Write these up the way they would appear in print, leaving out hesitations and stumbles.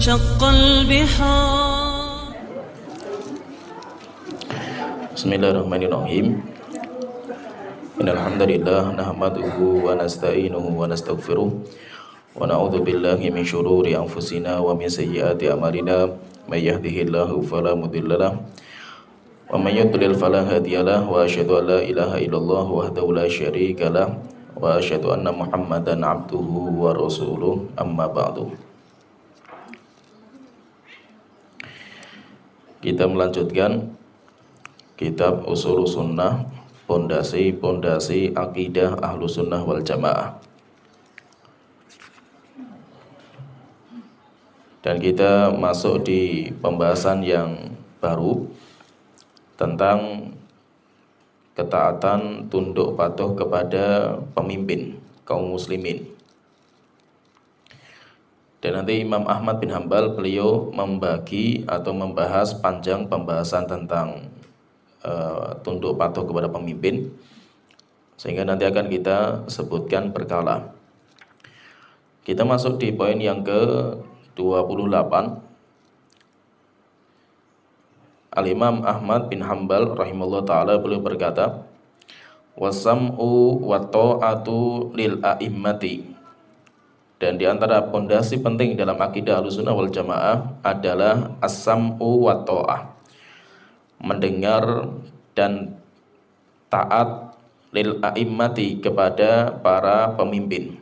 وانشق البحار. Bismillahirrahmanirrahim. Innal hamdalillah nahmaduhu wa nasta'inuhu wa nastaghfiruh wa na'udzu billahi min shururi anfusina wa min sayyiati a'malina may yahdihillahu fala mudhillalah wa may yudlil fala hadiyalah wa asyhadu an la ilaha illallah wahdahu la syarikalah wa asyhadu anna Muhammadan abduhu wa rasuluh amma ba'du. Kita melanjutkan kitab Ushulus Sunnah, pondasi akidah Ahlus Sunnah wal Jamaah. Dan kita masuk di pembahasan yang baru tentang ketaatan tunduk patuh kepada pemimpin kaum muslimin. Dan nanti Imam Ahmad bin Hanbal beliau membagi atau membahas panjang pembahasan tentang tunduk patuh kepada pemimpin, sehingga nanti akan kita sebutkan berkala. Kita masuk di poin yang ke-28. Al-Imam Ahmad bin Hanbal rahimahullah ta'ala beliau berkata, wasam'u wa ta'atu lil a'immati. Dan di antara pondasi penting dalam akidah Ahlussunnah wal Jamaah adalah as-sam'u wa ta'ah, mendengar dan taat lil a'immati kepada para pemimpin,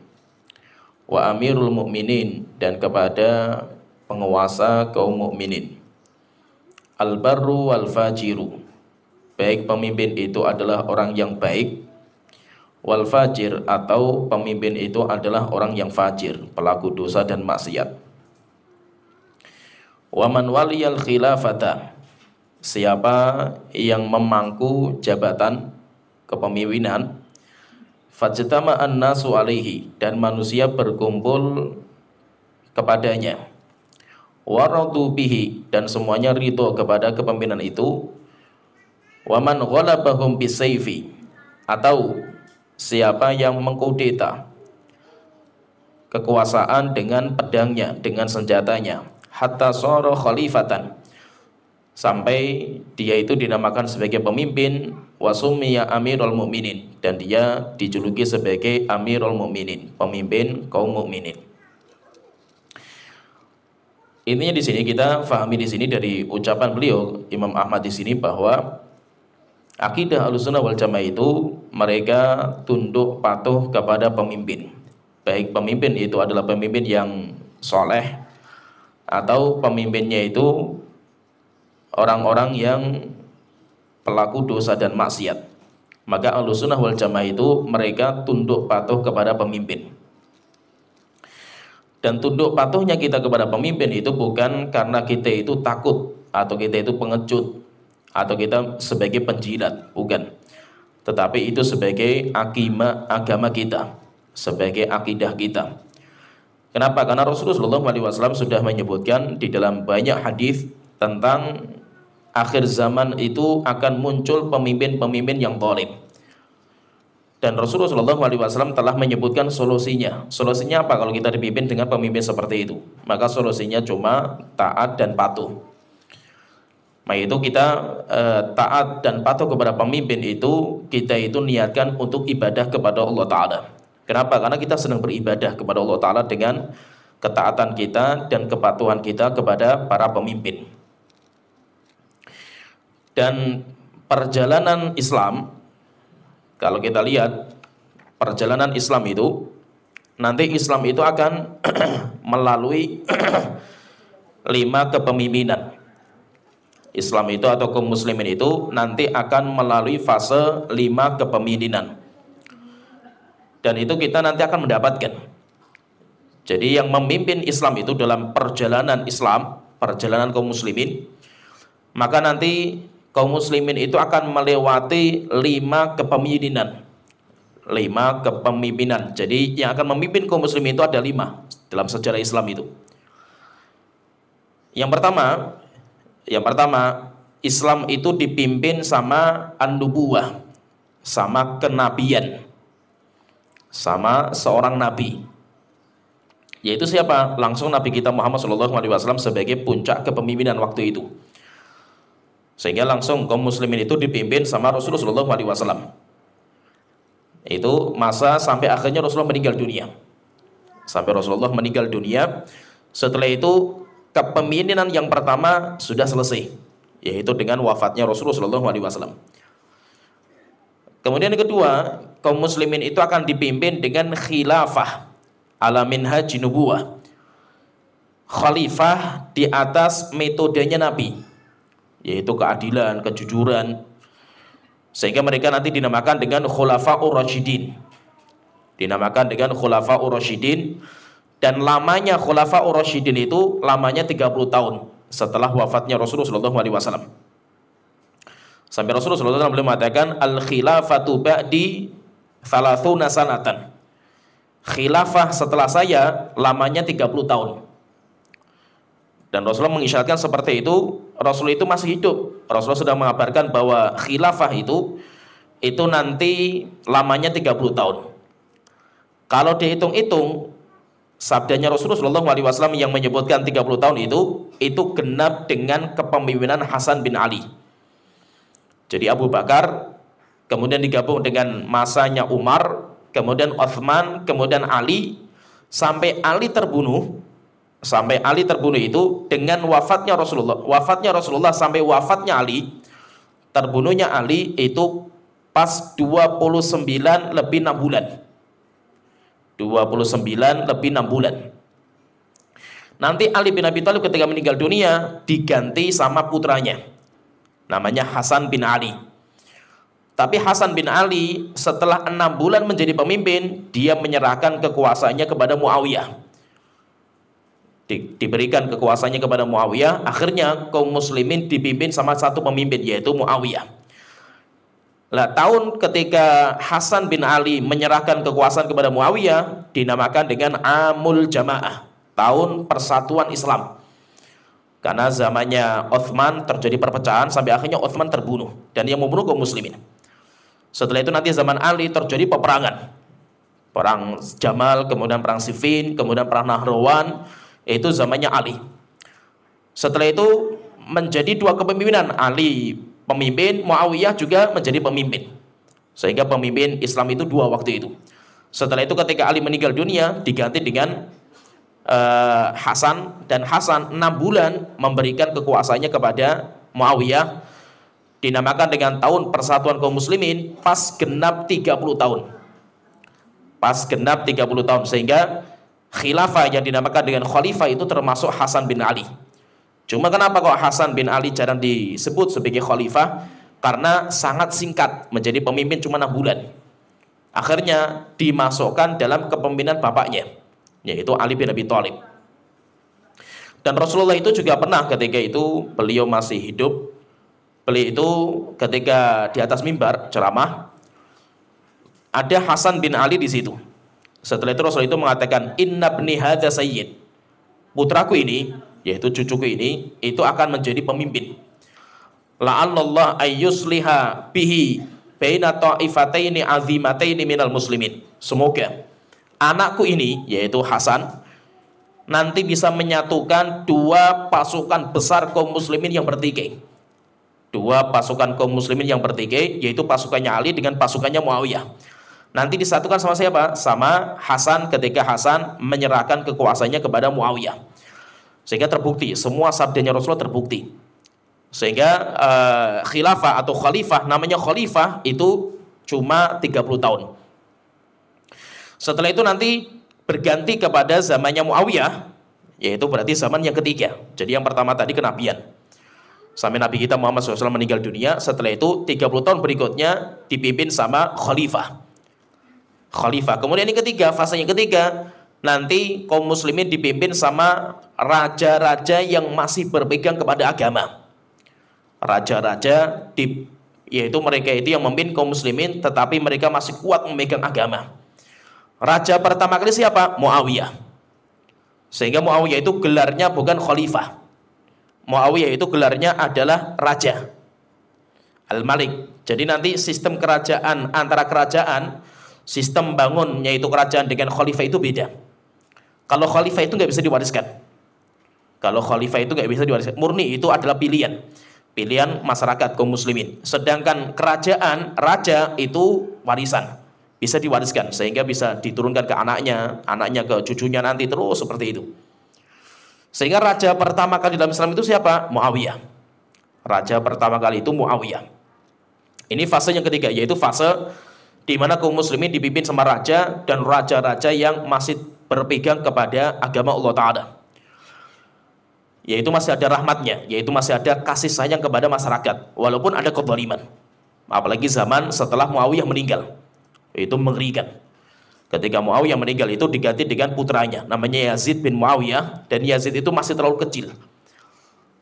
wa amirul mukminin, dan kepada penguasa kaum mukminin, al barru wal fajiru, baik pemimpin itu adalah orang yang baik, wal fajir, atau pemimpin itu adalah orang yang fajir, pelaku dosa dan maksiat. Wa man waliyal khilafata, siapa yang memangku jabatan kepemimpinan, fajtama'an nasu alaihi, dan manusia berkumpul kepadanya, waradu bihi, dan semuanya ridho kepada kepemimpinan itu, waman ghalabahum bisayfi, atau siapa yang mengkudeta kekuasaan dengan pedangnya, dengan senjatanya, hatta sara khalifatan, sampai dia itu dinamakan sebagai pemimpin, wasummiya amirul mukminin, dan dia dijuluki sebagai amirul mukminin, pemimpin kaum mukminin. Intinya di sini kita fahami di sini dari ucapan beliau Imam Ahmad di sini bahwa akidah Ahlussunnah wal Jamaah itu mereka tunduk patuh kepada pemimpin, baik pemimpin itu adalah pemimpin yang soleh atau pemimpinnya itu orang-orang yang pelaku dosa dan maksiat. Maka Ahlussunnah wal Jamaah itu mereka tunduk patuh kepada pemimpin. Dan tunduk patuhnya kita kepada pemimpin itu bukan karena kita itu takut atau kita itu pengecut atau kita sebagai penjilat, bukan. Tetapi itu sebagai agama kita, sebagai akidah kita. Kenapa? Karena Rasulullah SAW sudah menyebutkan di dalam banyak hadis tentang akhir zaman itu akan muncul pemimpin-pemimpin yang zalim. Dan Rasulullah SAW telah menyebutkan solusinya. Solusinya apa kalau kita dipimpin dengan pemimpin seperti itu? Maka solusinya cuma taat dan patuh. Maka itu kita taat dan patuh kepada pemimpin itu, kita itu niatkan untuk ibadah kepada Allah Ta'ala. Kenapa? Karena kita sedang beribadah kepada Allah Ta'ala dengan ketaatan kita dan kepatuhan kita kepada para pemimpin. Dan perjalanan Islam, kalau kita lihat perjalanan Islam itu, nanti Islam itu akan melalui 5 kepemimpinan. Islam itu atau kaum muslimin itu nanti akan melalui fase 5 kepemimpinan. Dan itu kita nanti akan mendapatkan. Jadi yang memimpin Islam itu dalam perjalanan Islam, perjalanan kaum muslimin, maka nanti kaum muslimin itu akan melewati 5 kepemimpinan. 5 kepemimpinan. Jadi yang akan memimpin kaum muslimin itu ada 5 dalam sejarah Islam itu. Yang pertama, Islam itu dipimpin sama an-nubuwah, sama kenabian, sama seorang nabi, Yaitu siapa? Langsung Nabi kita Muhammad SAW sebagai puncak kepemimpinan waktu itu. Sehingga langsung kaum muslimin itu dipimpin sama Rasulullah SAW. Itu masa sampai akhirnya Rasulullah meninggal dunia. Sampai Rasulullah meninggal dunia, setelah itu kepemimpinan yang pertama sudah selesai, yaitu dengan wafatnya Rasulullah SAW. Kemudian yang kedua, kaum muslimin itu akan dipimpin dengan khilafah ala minhaj nubuwah. Khalifah di atas metodenya Nabi, yaitu keadilan, kejujuran. Sehingga mereka nanti dinamakan dengan khulafaur rasyidin. Dinamakan dengan khulafaur rasyidin, dan lamanya khulafaur rasyidin itu lamanya 30 tahun setelah wafatnya Rasulullah SAW. Sampai Rasulullah SAW beliau mengatakan al-khilafatu ba'di 30 sanatan. Khilafah setelah saya lamanya 30 tahun. Dan Rasulullah mengisyaratkan seperti itu, Rasul itu masih hidup. Rasulullah sudah mengabarkan bahwa khilafah itu nanti lamanya 30 tahun. Kalau dihitung-hitung, sabdanya Rasulullah SAW yang menyebutkan 30 tahun itu genap dengan kepemimpinan Hasan bin Ali. Jadi Abu Bakar, kemudian digabung dengan masanya Umar, kemudian Utsman, kemudian Ali, sampai Ali terbunuh. Sampai Ali terbunuh itu dengan wafatnya Rasulullah sampai wafatnya Ali, terbunuhnya Ali itu pas 29 lebih 6 bulan. 29 lebih 6 bulan. Nanti Ali bin Abi Thalib ketika meninggal dunia diganti sama putranya, namanya Hasan bin Ali. Tapi Hasan bin Ali setelah 6 bulan menjadi pemimpin, dia menyerahkan kekuasaannya kepada Muawiyah. Diberikan kekuasaannya kepada Muawiyah. Akhirnya kaum muslimin dipimpin sama satu pemimpin, yaitu Muawiyah. Nah, tahun ketika Hasan bin Ali menyerahkan kekuasaan kepada Muawiyah dinamakan dengan Amul Jamaah, tahun persatuan Islam. Karena zamannya Utsman terjadi perpecahan sampai akhirnya Utsman terbunuh, dan yang membunuh kaum muslimin. Setelah itu nanti zaman Ali terjadi peperangan. Perang Jamal, kemudian perang Siffin, kemudian perang Nahrawan, itu zamannya Ali. Setelah itu menjadi dua kepemimpinan, Ali pemimpin, Muawiyah juga menjadi pemimpin. Sehingga pemimpin Islam itu dua waktu itu. Setelah itu ketika Ali meninggal dunia diganti dengan Hasan, dan Hasan 6 bulan memberikan kekuasaannya kepada Muawiyah, dinamakan dengan tahun persatuan kaum muslimin, pas genap 30 tahun. Pas genap 30 tahun, sehingga khilafah yang dinamakan dengan khalifah itu termasuk Hasan bin Ali. Cuma kenapa kok Hasan bin Ali jarang disebut sebagai khalifah? Karena sangat singkat, menjadi pemimpin cuma 6 bulan. Akhirnya dimasukkan dalam kepemimpinan bapaknya, yaitu Ali bin Abi Thalib. Dan Rasulullah itu juga pernah ketika itu beliau masih hidup, beliau itu ketika di atas mimbar ceramah, ada Hasan bin Ali di situ. Setelah itu Rasulullah itu mengatakan, inna bni hadza sayyid, putraku ini, yaitu cucuku ini, itu akan menjadi pemimpin. La'allallah ayyusliha bihi baina ta'ifataini azimataini minal muslimin. Semoga anakku ini, yaitu Hasan, nanti bisa menyatukan dua pasukan besar kaum muslimin yang bertikai. Dua pasukan kaum muslimin yang bertikai, yaitu pasukannya Ali dengan pasukannya Muawiyah. Nanti disatukan sama siapa? Sama Hasan, ketika Hasan menyerahkan kekuasaannya kepada Muawiyah. Sehingga terbukti, semua sabdanya Rasulullah terbukti. Sehingga khilafah atau khalifah, namanya khalifah itu cuma 30 tahun. Setelah itu nanti berganti kepada zamannya Muawiyah, yaitu berarti zaman yang ketiga. Jadi yang pertama tadi kenabian, sampai Nabi kita Muhammad SAW meninggal dunia. Setelah itu 30 tahun berikutnya dipimpin sama khalifah. Kemudian yang ketiga, fase yang ketiga, nanti kaum muslimin dipimpin sama raja-raja yang masih berpegang kepada agama. Raja-raja yaitu mereka itu yang memimpin kaum muslimin tetapi mereka masih kuat memegang agama. Raja pertama kali siapa? Muawiyah. Sehingga Muawiyah itu gelarnya bukan khalifah. Muawiyah itu gelarnya adalah raja, Al-Malik. Jadi nanti sistem kerajaan, antara kerajaan, sistem bangun yaitu kerajaan dengan khalifah itu beda. Kalau khalifah itu nggak bisa diwariskan. Kalau khalifah itu nggak bisa diwariskan. Murni itu adalah pilihan. Pilihan masyarakat kaum muslimin. Sedangkan kerajaan, raja itu warisan. Bisa diwariskan sehingga bisa diturunkan ke anaknya, anaknya ke cucunya nanti terus seperti itu. Sehingga raja pertama kali dalam Islam itu siapa? Muawiyah. Raja pertama kali itu Muawiyah. Ini fase yang ketiga, yaitu fase di mana kaum muslimin dipimpin sama raja dan raja-raja yang masih berpegang kepada agama Allah Ta'ala. Yaitu masih ada rahmatnya, yaitu masih ada kasih sayang kepada masyarakat, walaupun ada kezaliman. Apalagi zaman setelah Muawiyah meninggal. Itu mengerikan. Ketika Muawiyah meninggal itu diganti dengan putranya, namanya Yazid bin Muawiyah, dan Yazid itu masih terlalu kecil.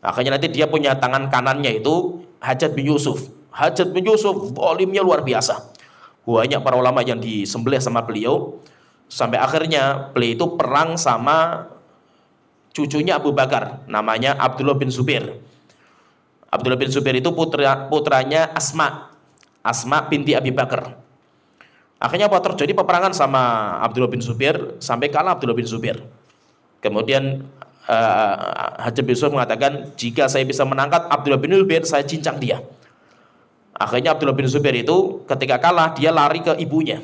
Akhirnya nanti dia punya tangan kanannya itu Hajjaj bin Yusuf. Hajjaj bin Yusuf zalimnya luar biasa. Banyak para ulama yang disembelih sama beliau, sampai akhirnya beliau itu perang sama cucunya Abu Bakar, namanya Abdullah bin Zubair. Abdullah bin Zubair itu putranya Asma binti Abi Bakar. Akhirnya apa terjadi peperangan sama Abdullah bin Zubair sampai kalah Abdullah bin Zubair. Kemudian Hajjaj bin Yusuf mengatakan, jika saya bisa menangkap Abdullah bin Zubair, saya cincang dia. Akhirnya Abdullah bin Zubair itu ketika kalah, dia lari ke ibunya,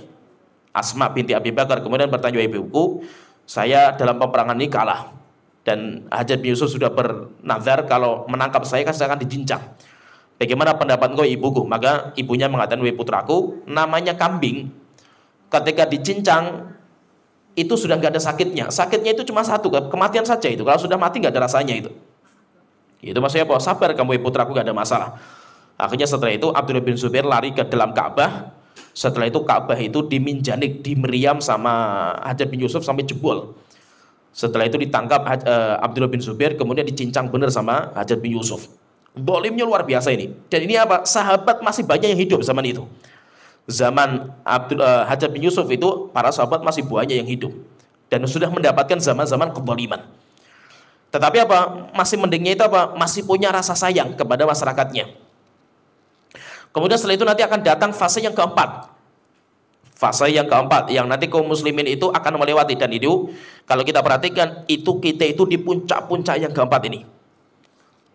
Asma binti Abi Bakar. Kemudian bertanya, ibuku, saya dalam peperangan ini kalah. Dan Hajjaj bin Yusuf sudah bernazar kalau menangkap saya kan saya akan dijincang. Bagaimana pendapat engkau ibuku? Maka ibunya mengatakan, wahai putraku, namanya kambing ketika dicincang itu sudah nggak ada sakitnya. Sakitnya itu cuma satu, kematian saja itu. Kalau sudah mati nggak ada rasanya itu. Itu maksudnya apa? Sabar kamu wahai putraku, nggak ada masalah. Akhirnya setelah itu Abdullah bin Zubair lari ke dalam Ka'bah. Setelah itu Ka'bah itu diminjanik, dimeriam sama Hajjaj bin Yusuf sampai jebol. Setelah itu ditangkap Abdullah bin Zubair, kemudian dicincang benar sama Hajjaj bin Yusuf. Zalimnya luar biasa ini. Dan ini apa? Sahabat masih banyak yang hidup zaman itu. Zaman Hajjaj bin Yusuf itu para sahabat masih banyak yang hidup dan sudah mendapatkan zaman-zaman kezaliman. Tetapi apa? Masih mendingnya itu apa? Masih punya rasa sayang kepada masyarakatnya. Kemudian setelah itu nanti akan datang fase yang keempat. Fase yang keempat yang nanti kaum muslimin itu akan melewati, dan itu kalau kita perhatikan itu kita itu di puncak-puncak yang keempat ini.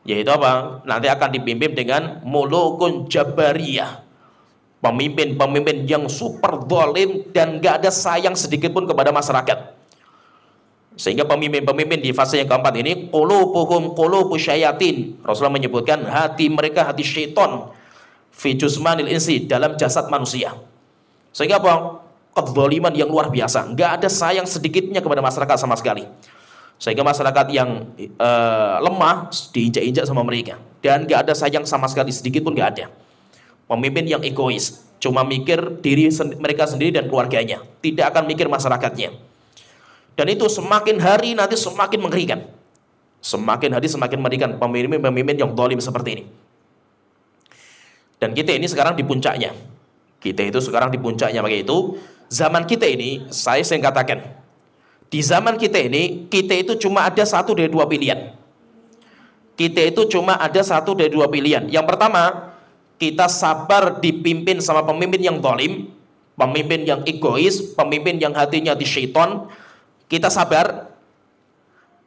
Yaitu apa? Nanti akan dipimpin dengan mulukun jabariyah. Pemimpin-pemimpin yang super zalim dan gak ada sayang sedikit pun kepada masyarakat. Sehingga pemimpin-pemimpin di fase yang keempat ini qulubuhum qulubu syayatin. Rasulullah menyebutkan hati mereka hati syaitan fi jusmanil insi, dalam jasad manusia. Sehingga apa? Kezaliman yang luar biasa. Gak ada sayang sedikitnya kepada masyarakat sama sekali. Sehingga masyarakat yang lemah diinjak-injak sama mereka. Dan gak ada sayang sama sekali sedikit pun gak ada. Pemimpin yang egois, cuma mikir diri mereka sendiri dan keluarganya, tidak akan mikir masyarakatnya. Dan itu semakin hari nanti semakin mengerikan. Semakin hari semakin mengerikan pemimpin-pemimpin yang zalim seperti ini. Dan kita ini sekarang di puncaknya. Kita itu sekarang di puncaknya. Maka itu zaman kita ini, saya katakan, di zaman kita ini, kita itu cuma ada satu dari dua pilihan. Kita itu cuma ada satu dari dua pilihan. Yang pertama, kita sabar dipimpin sama pemimpin yang zalim, pemimpin yang egois, pemimpin yang hatinya di syaitan. Kita sabar.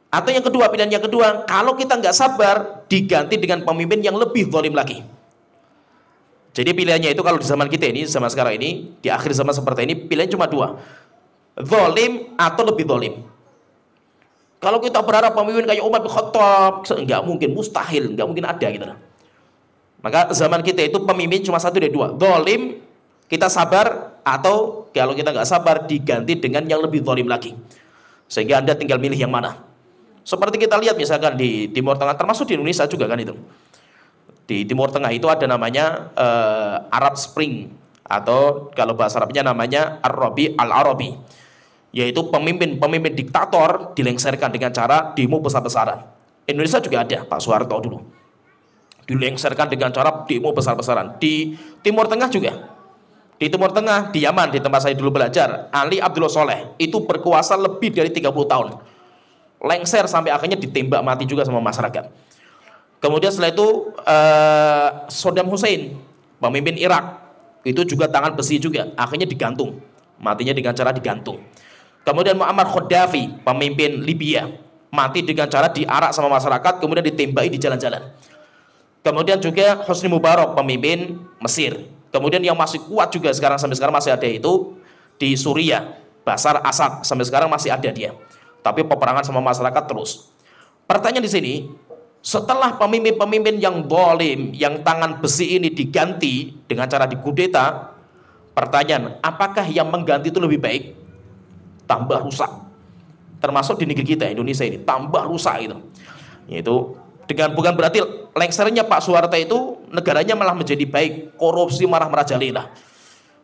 Atau yang kedua, pilihan yang kedua, kalau kita nggak sabar, diganti dengan pemimpin yang lebih zalim lagi. Jadi pilihannya itu kalau di zaman kita ini, zaman sekarang ini, di akhir zaman seperti ini, pilihan cuma dua, zalim atau lebih zalim. Kalau kita berharap pemimpin kayak Umar bin Khattab, nggak mungkin, mustahil, nggak mungkin ada gitu. Maka zaman kita itu pemimpin cuma satu dari dua, zalim, kita sabar, atau kalau kita nggak sabar diganti dengan yang lebih zalim lagi. Sehingga Anda tinggal milih yang mana. Seperti kita lihat misalkan di Timur Tengah, termasuk di Indonesia juga kan itu. Di Timur Tengah itu ada namanya Arab Spring, atau kalau bahasa Arabnya namanya Ar-Rabi Al-Arabi, yaitu pemimpin diktator dilengsarkan dengan cara demo besar-besaran. Indonesia juga ada, Pak Soeharto dulu dilengsarkan dengan cara demo besar-besaran. Di Timur Tengah juga, di Timur Tengah, di Yaman, di tempat saya dulu belajar, Ali Abdullah Soleh itu berkuasa lebih dari 30 tahun, lengser sampai akhirnya ditembak mati juga sama masyarakat. Kemudian setelah itu Saddam Hussein, pemimpin Irak, itu juga tangan besi juga, akhirnya digantung, matinya dengan cara digantung. Kemudian Muammar Gaddafi, pemimpin Libya, mati dengan cara diarak sama masyarakat, kemudian ditembaki di jalan-jalan. Kemudian juga Hosni Mubarak, pemimpin Mesir. Kemudian yang masih kuat juga sampai sekarang masih ada itu di Suriah, Bashar Assad, sampai sekarang masih ada dia. Tapi peperangan sama masyarakat terus. Pertanyaan di sini, setelah pemimpin-pemimpin yang zalim, yang tangan besi ini diganti dengan cara dikudeta, pertanyaan, apakah yang mengganti itu lebih baik? Tambah rusak. Termasuk di negeri kita Indonesia ini, tambah rusak gitu. Yaitu dengan bukan berarti lengsernya Pak Soeharto itu negaranya malah menjadi baik, korupsi malah merajalela.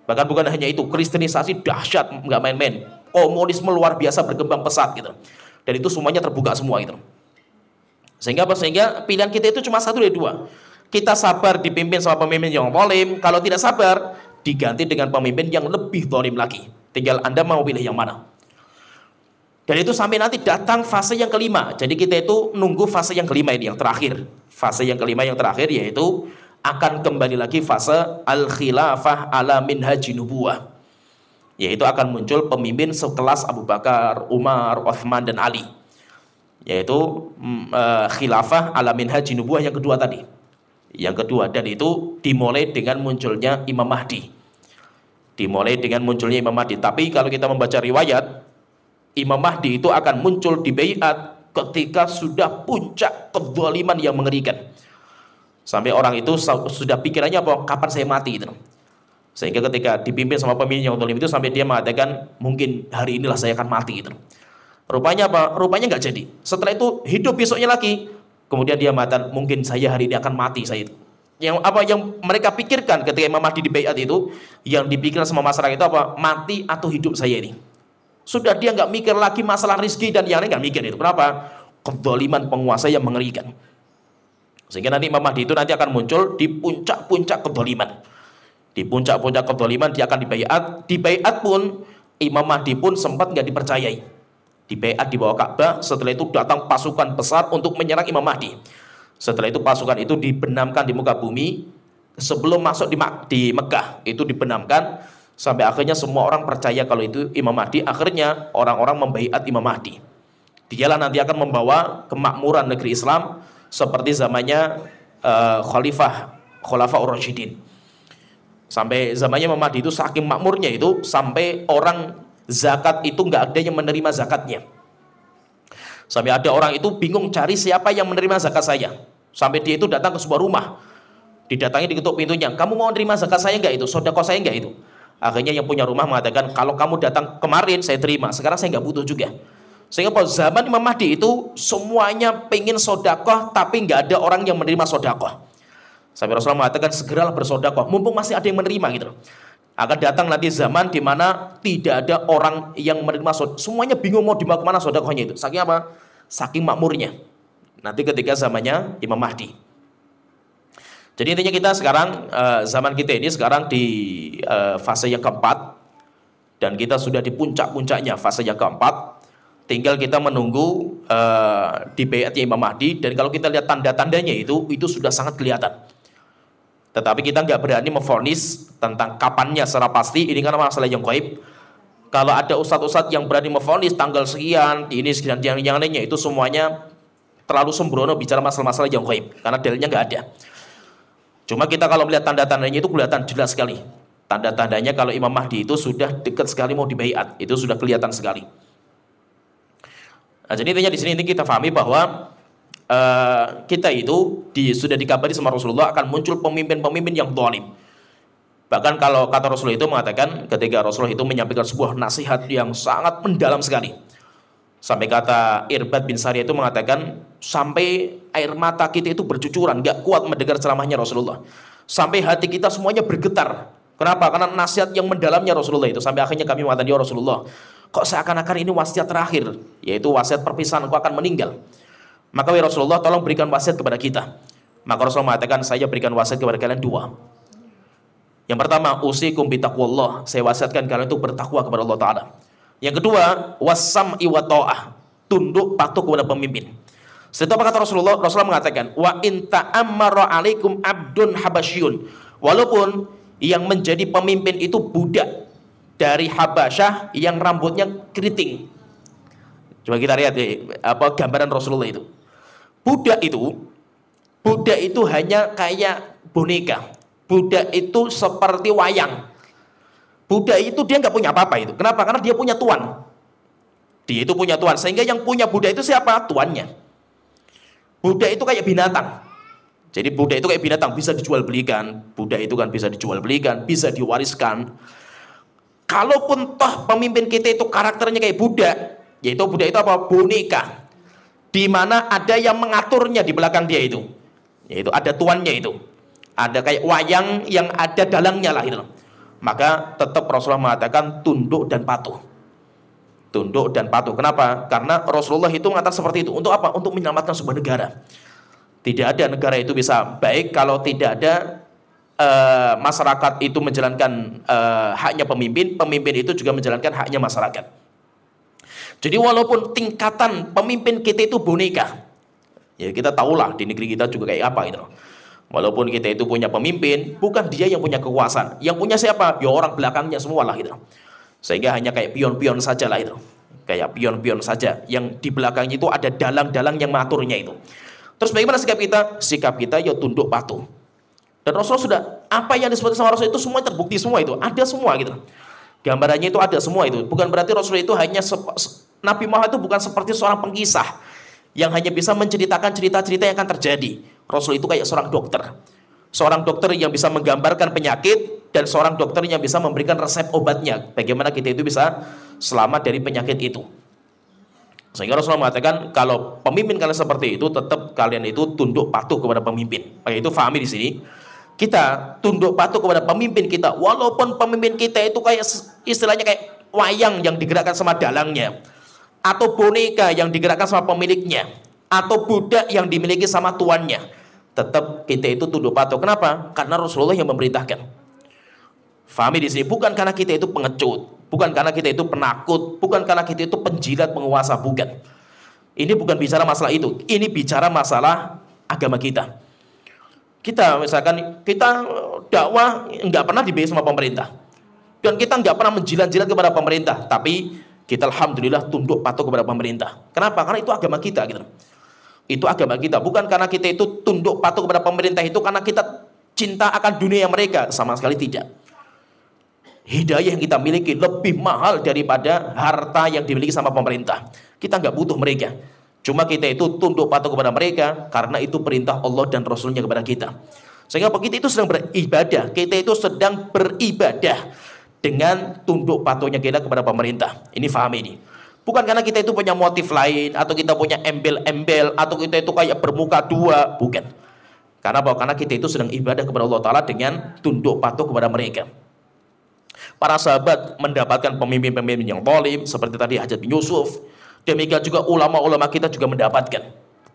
Bahkan bukan hanya itu, kristenisasi dahsyat, nggak main-main, komunisme luar biasa berkembang pesat gitu. Dan itu semuanya terbuka semua gitu. Sehingga apa? Sehingga pilihan kita itu cuma satu dari dua. Kita sabar dipimpin sama pemimpin yang zalim, kalau tidak sabar diganti dengan pemimpin yang lebih zalim lagi. Tinggal Anda mau pilih yang mana. Dan itu sampai nanti datang fase yang kelima. Jadi kita itu nunggu fase yang kelima ini, yang terakhir. Fase yang kelima yang terakhir yaitu akan kembali lagi fase al-khilafah ala minhaji nubuwah. Yaitu akan muncul pemimpin sekelas Abu Bakar, Umar, Uthman, dan Ali. Yaitu khilafah ala minhaji nubuwah yang kedua tadi. Yang kedua, dan itu dimulai dengan munculnya Imam Mahdi. Dimulai dengan munculnya Imam Mahdi. Tapi kalau kita membaca riwayat, Imam Mahdi itu akan muncul di baiat ketika sudah puncak kezaliman yang mengerikan. Sampai orang itu sudah pikirannya apa? Kapan saya mati itu. Sehingga ketika dipimpin sama pemimpin yang zalim itu sampai dia mengatakan mungkin hari inilah saya akan mati itu. Rupanya apa? Rupanya nggak jadi. Setelah itu hidup besoknya lagi. Kemudian dia mengatakan mungkin saya hari ini akan mati saya itu. Yang mereka pikirkan ketika Imam Mahdi di baiat itu, yang dipikirkan sama masyarakat itu apa? Mati atau hidup saya ini. Sudah dia nggak mikir lagi masalah rizki dan yang lain nggak mikir itu. Kenapa? Kezaliman penguasa yang mengerikan. Sehingga nanti Imam Mahdi itu nanti akan muncul di puncak-puncak kezaliman. Di puncak-puncak kezaliman dia akan dibaiat. Di baiat pun Imam Mahdi pun sempat nggak dipercayai. Di baiat di bawah Ka'bah. Setelah itu datang pasukan besar untuk menyerang Imam Mahdi. Setelah itu pasukan itu dibenamkan di muka bumi. Sebelum masuk di Mekah itu dibenamkan. Sampai akhirnya semua orang percaya kalau itu Imam Mahdi. Akhirnya orang-orang membaiat Imam Mahdi. Dialah nanti akan membawa kemakmuran negeri Islam seperti zamannya Khulafaur Rasyidin. Sampai zamannya Imam Mahdi itu saking makmurnya itu sampai orang zakat itu nggak ada yang menerima zakatnya. Sampai ada orang itu bingung cari siapa yang menerima zakat saya. Sampai dia itu datang ke sebuah rumah. Didatangi, diketuk pintunya. Kamu mau menerima zakat saya nggak itu? Sedekah saya nggak itu? Akhirnya yang punya rumah mengatakan, kalau kamu datang kemarin saya terima, sekarang saya nggak butuh juga. Sehingga pada zaman Imam Mahdi itu semuanya pengen sodakoh, tapi nggak ada orang yang menerima sodakoh. Sampai Rasulullah mengatakan segeralah bersodakoh, mumpung masih ada yang menerima gitu. Akan datang nanti zaman di mana tidak ada orang yang menerima sodakoh. Semuanya bingung mau dibawa kemana sodakohnya itu. Saking apa? Saking makmurnya. Nanti ketika zamannya Imam Mahdi. Jadi intinya kita sekarang, zaman kita ini sekarang di fase yang keempat. Dan kita sudah di puncak-puncaknya fase yang keempat. Tinggal kita menunggu di baiatnya Imam Mahdi. Dan kalau kita lihat tanda-tandanya itu sudah sangat kelihatan. Tetapi kita nggak berani memvonis tentang kapannya secara pasti. Ini kan masalah yang gaib. Kalau ada ustadz-ustadz yang berani memvonis tanggal sekian, ini sekian, yang lainnya itu semuanya terlalu sembrono bicara masalah-masalah yang gaib. Karena dalilnya nggak ada. Cuma kita kalau melihat tanda-tandanya itu kelihatan jelas sekali. Tanda-tandanya kalau Imam Mahdi itu sudah dekat sekali mau dibaiat, itu sudah kelihatan sekali. Nah, jadi intinya di sini kita pahami bahwa kita itu sudah dikabari sama Rasulullah akan muncul pemimpin-pemimpin yang zalim. Bahkan kalau kata Rasulullah itu mengatakan ketika Rasulullah itu menyampaikan sebuah nasihat yang sangat mendalam sekali. Sampai kata Irbad bin Sariyah itu mengatakan sampai air mata kita itu bercucuran, gak kuat mendengar ceramahnya Rasulullah. Sampai hati kita semuanya bergetar. Kenapa? Karena nasihat yang mendalamnya Rasulullah itu. Sampai akhirnya kami mengatakan, ya Rasulullah, kok seakan-akan ini wasiat terakhir, yaitu wasiat perpisahan, aku akan meninggal. Maka ya Rasulullah, tolong berikan wasiat kepada kita. Maka Rasulullah mengatakan, saya berikan wasiat kepada kalian dua. Yang pertama, usikum bitaqwallah, saya wasiatkan kalian itu bertakwa kepada Allah Ta'ala. Yang kedua, wasam'i wa ta'ah, tunduk patuh kepada pemimpin. Setelah apa kata Rasulullah? Rasulullah mengatakan, wa in ta'ammara 'alaikum 'abdun habasyun. Walaupun yang menjadi pemimpin itu budak dari Habasyah yang rambutnya keriting. Coba kita lihat gambaran Rasulullah itu. Budak itu hanya kayak boneka. Budak itu seperti wayang. Budak itu dia nggak punya apa-apa itu. Kenapa? Karena dia punya tuan. Dia itu punya tuan. Sehingga yang punya budak itu siapa? Tuannya. Budak itu kayak binatang. Jadi budak itu kayak binatang, bisa dijual belikan. Budak itu kan bisa dijual belikan, bisa diwariskan. Kalaupun toh pemimpin kita itu karakternya kayak budak, yaitu budak itu apa? Boneka. Di mana ada yang mengaturnya di belakang dia itu. Yaitu ada tuannya itu. Ada kayak wayang yang ada dalangnya lah itu. Maka tetap Rasulullah mengatakan tunduk dan patuh. Tunduk dan patuh. Kenapa? Karena Rasulullah itu mengatakan seperti itu. Untuk apa? Untuk menyelamatkan sebuah negara. Tidak ada negara itu bisa baik kalau tidak ada masyarakat itu menjalankan haknya pemimpin, pemimpin itu juga menjalankan haknya masyarakat. Jadi walaupun tingkatan pemimpin kita itu boneka, ya kita tahulah di negeri kita juga kayak apa gitu. Walaupun kita itu punya pemimpin, bukan dia yang punya kekuasaan, yang punya siapa? Ya orang belakangnya semua lah gitu. Sehingga hanya kayak pion-pion saja lah itu, kayak pion-pion saja. Yang di belakangnya itu ada dalang-dalang yang mengaturnya itu. Terus bagaimana sikap kita? Sikap kita ya tunduk patuh. Dan Rasulullah sudah, apa yang disebut sama Rasul itu semua terbukti semua itu. Ada semua gitu. Gambarannya itu ada semua itu. Bukan berarti Rasul itu hanya, Nabi Muhammad itu bukan seperti seorang pengkisah. Yang hanya bisa menceritakan cerita-cerita yang akan terjadi. Rasul itu kayak seorang dokter. Seorang dokter yang bisa menggambarkan penyakit. Dan seorang dokter yang bisa memberikan resep obatnya. Bagaimana kita itu bisa selamat dari penyakit itu. Sehingga Rasulullah mengatakan kalau pemimpin kalian seperti itu, tetap kalian itu tunduk patuh kepada pemimpin. Maka itu fahami di sini. Kita tunduk patuh kepada pemimpin kita, walaupun pemimpin kita itu kayak istilahnya kayak wayang yang digerakkan sama dalangnya, atau boneka yang digerakkan sama pemiliknya, atau budak yang dimiliki sama tuannya. Tetap kita itu tunduk patuh. Kenapa? Karena Rasulullah yang memerintahkan. Fahami di sini. Bukan karena kita itu pengecut. Bukan karena kita itu penakut, bukan karena kita itu penjilat penguasa, bukan. Ini bukan bicara masalah itu. Ini bicara masalah agama kita. Kita misalkan kita dakwah nggak pernah dibayar sama pemerintah, dan kita nggak pernah menjilat-jilat kepada pemerintah, tapi kita alhamdulillah tunduk patuh kepada pemerintah. Kenapa? Karena itu agama kita gitu. Itu agama kita. Bukan karena kita itu tunduk patuh kepada pemerintah itu karena kita cinta akan dunia mereka, sama sekali tidak. Hidayah yang kita miliki lebih mahal daripada harta yang dimiliki sama pemerintah. Kita nggak butuh mereka. Cuma kita itu tunduk patuh kepada mereka karena itu perintah Allah dan Rasulnya kepada kita. Sehingga kita itu sedang beribadah. Kita itu sedang beribadah dengan tunduk patuhnya kita kepada pemerintah. Ini fahami ini. Bukan karena kita itu punya motif lain, atau kita punya embel-embel, atau kita itu kayak bermuka dua. Bukan. Karena apa? Karena kita itu sedang ibadah kepada Allah Ta'ala dengan tunduk patuh kepada mereka. Para sahabat mendapatkan pemimpin-pemimpin yang zalim seperti tadi Hajjaj bin Yusuf. Demikian juga ulama-ulama kita juga mendapatkan.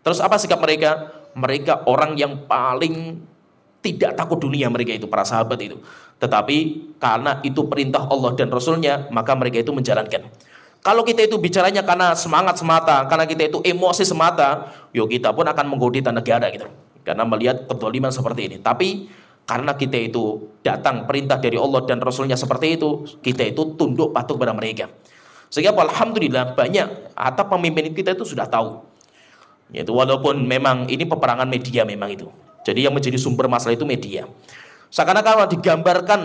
Terus apa sikap mereka? Mereka orang yang paling tidak takut dunia, mereka itu para sahabat itu. Tetapi karena itu perintah Allah dan Rasulnya, maka mereka itu menjalankan. Kalau kita itu bicaranya karena semangat semata, karena kita itu emosi semata, yuk kita pun akan menggodita negara gitu. Karena melihat kezaliman seperti ini. Tapi karena kita itu datang perintah dari Allah dan Rasulnya seperti itu, kita itu tunduk patuh kepada mereka. Sehingga alhamdulillah banyak atau pemimpin kita itu sudah tahu. Yaitu walaupun memang ini peperangan media memang itu. Jadi yang menjadi sumber masalah itu media. Seakan-akan kalau digambarkan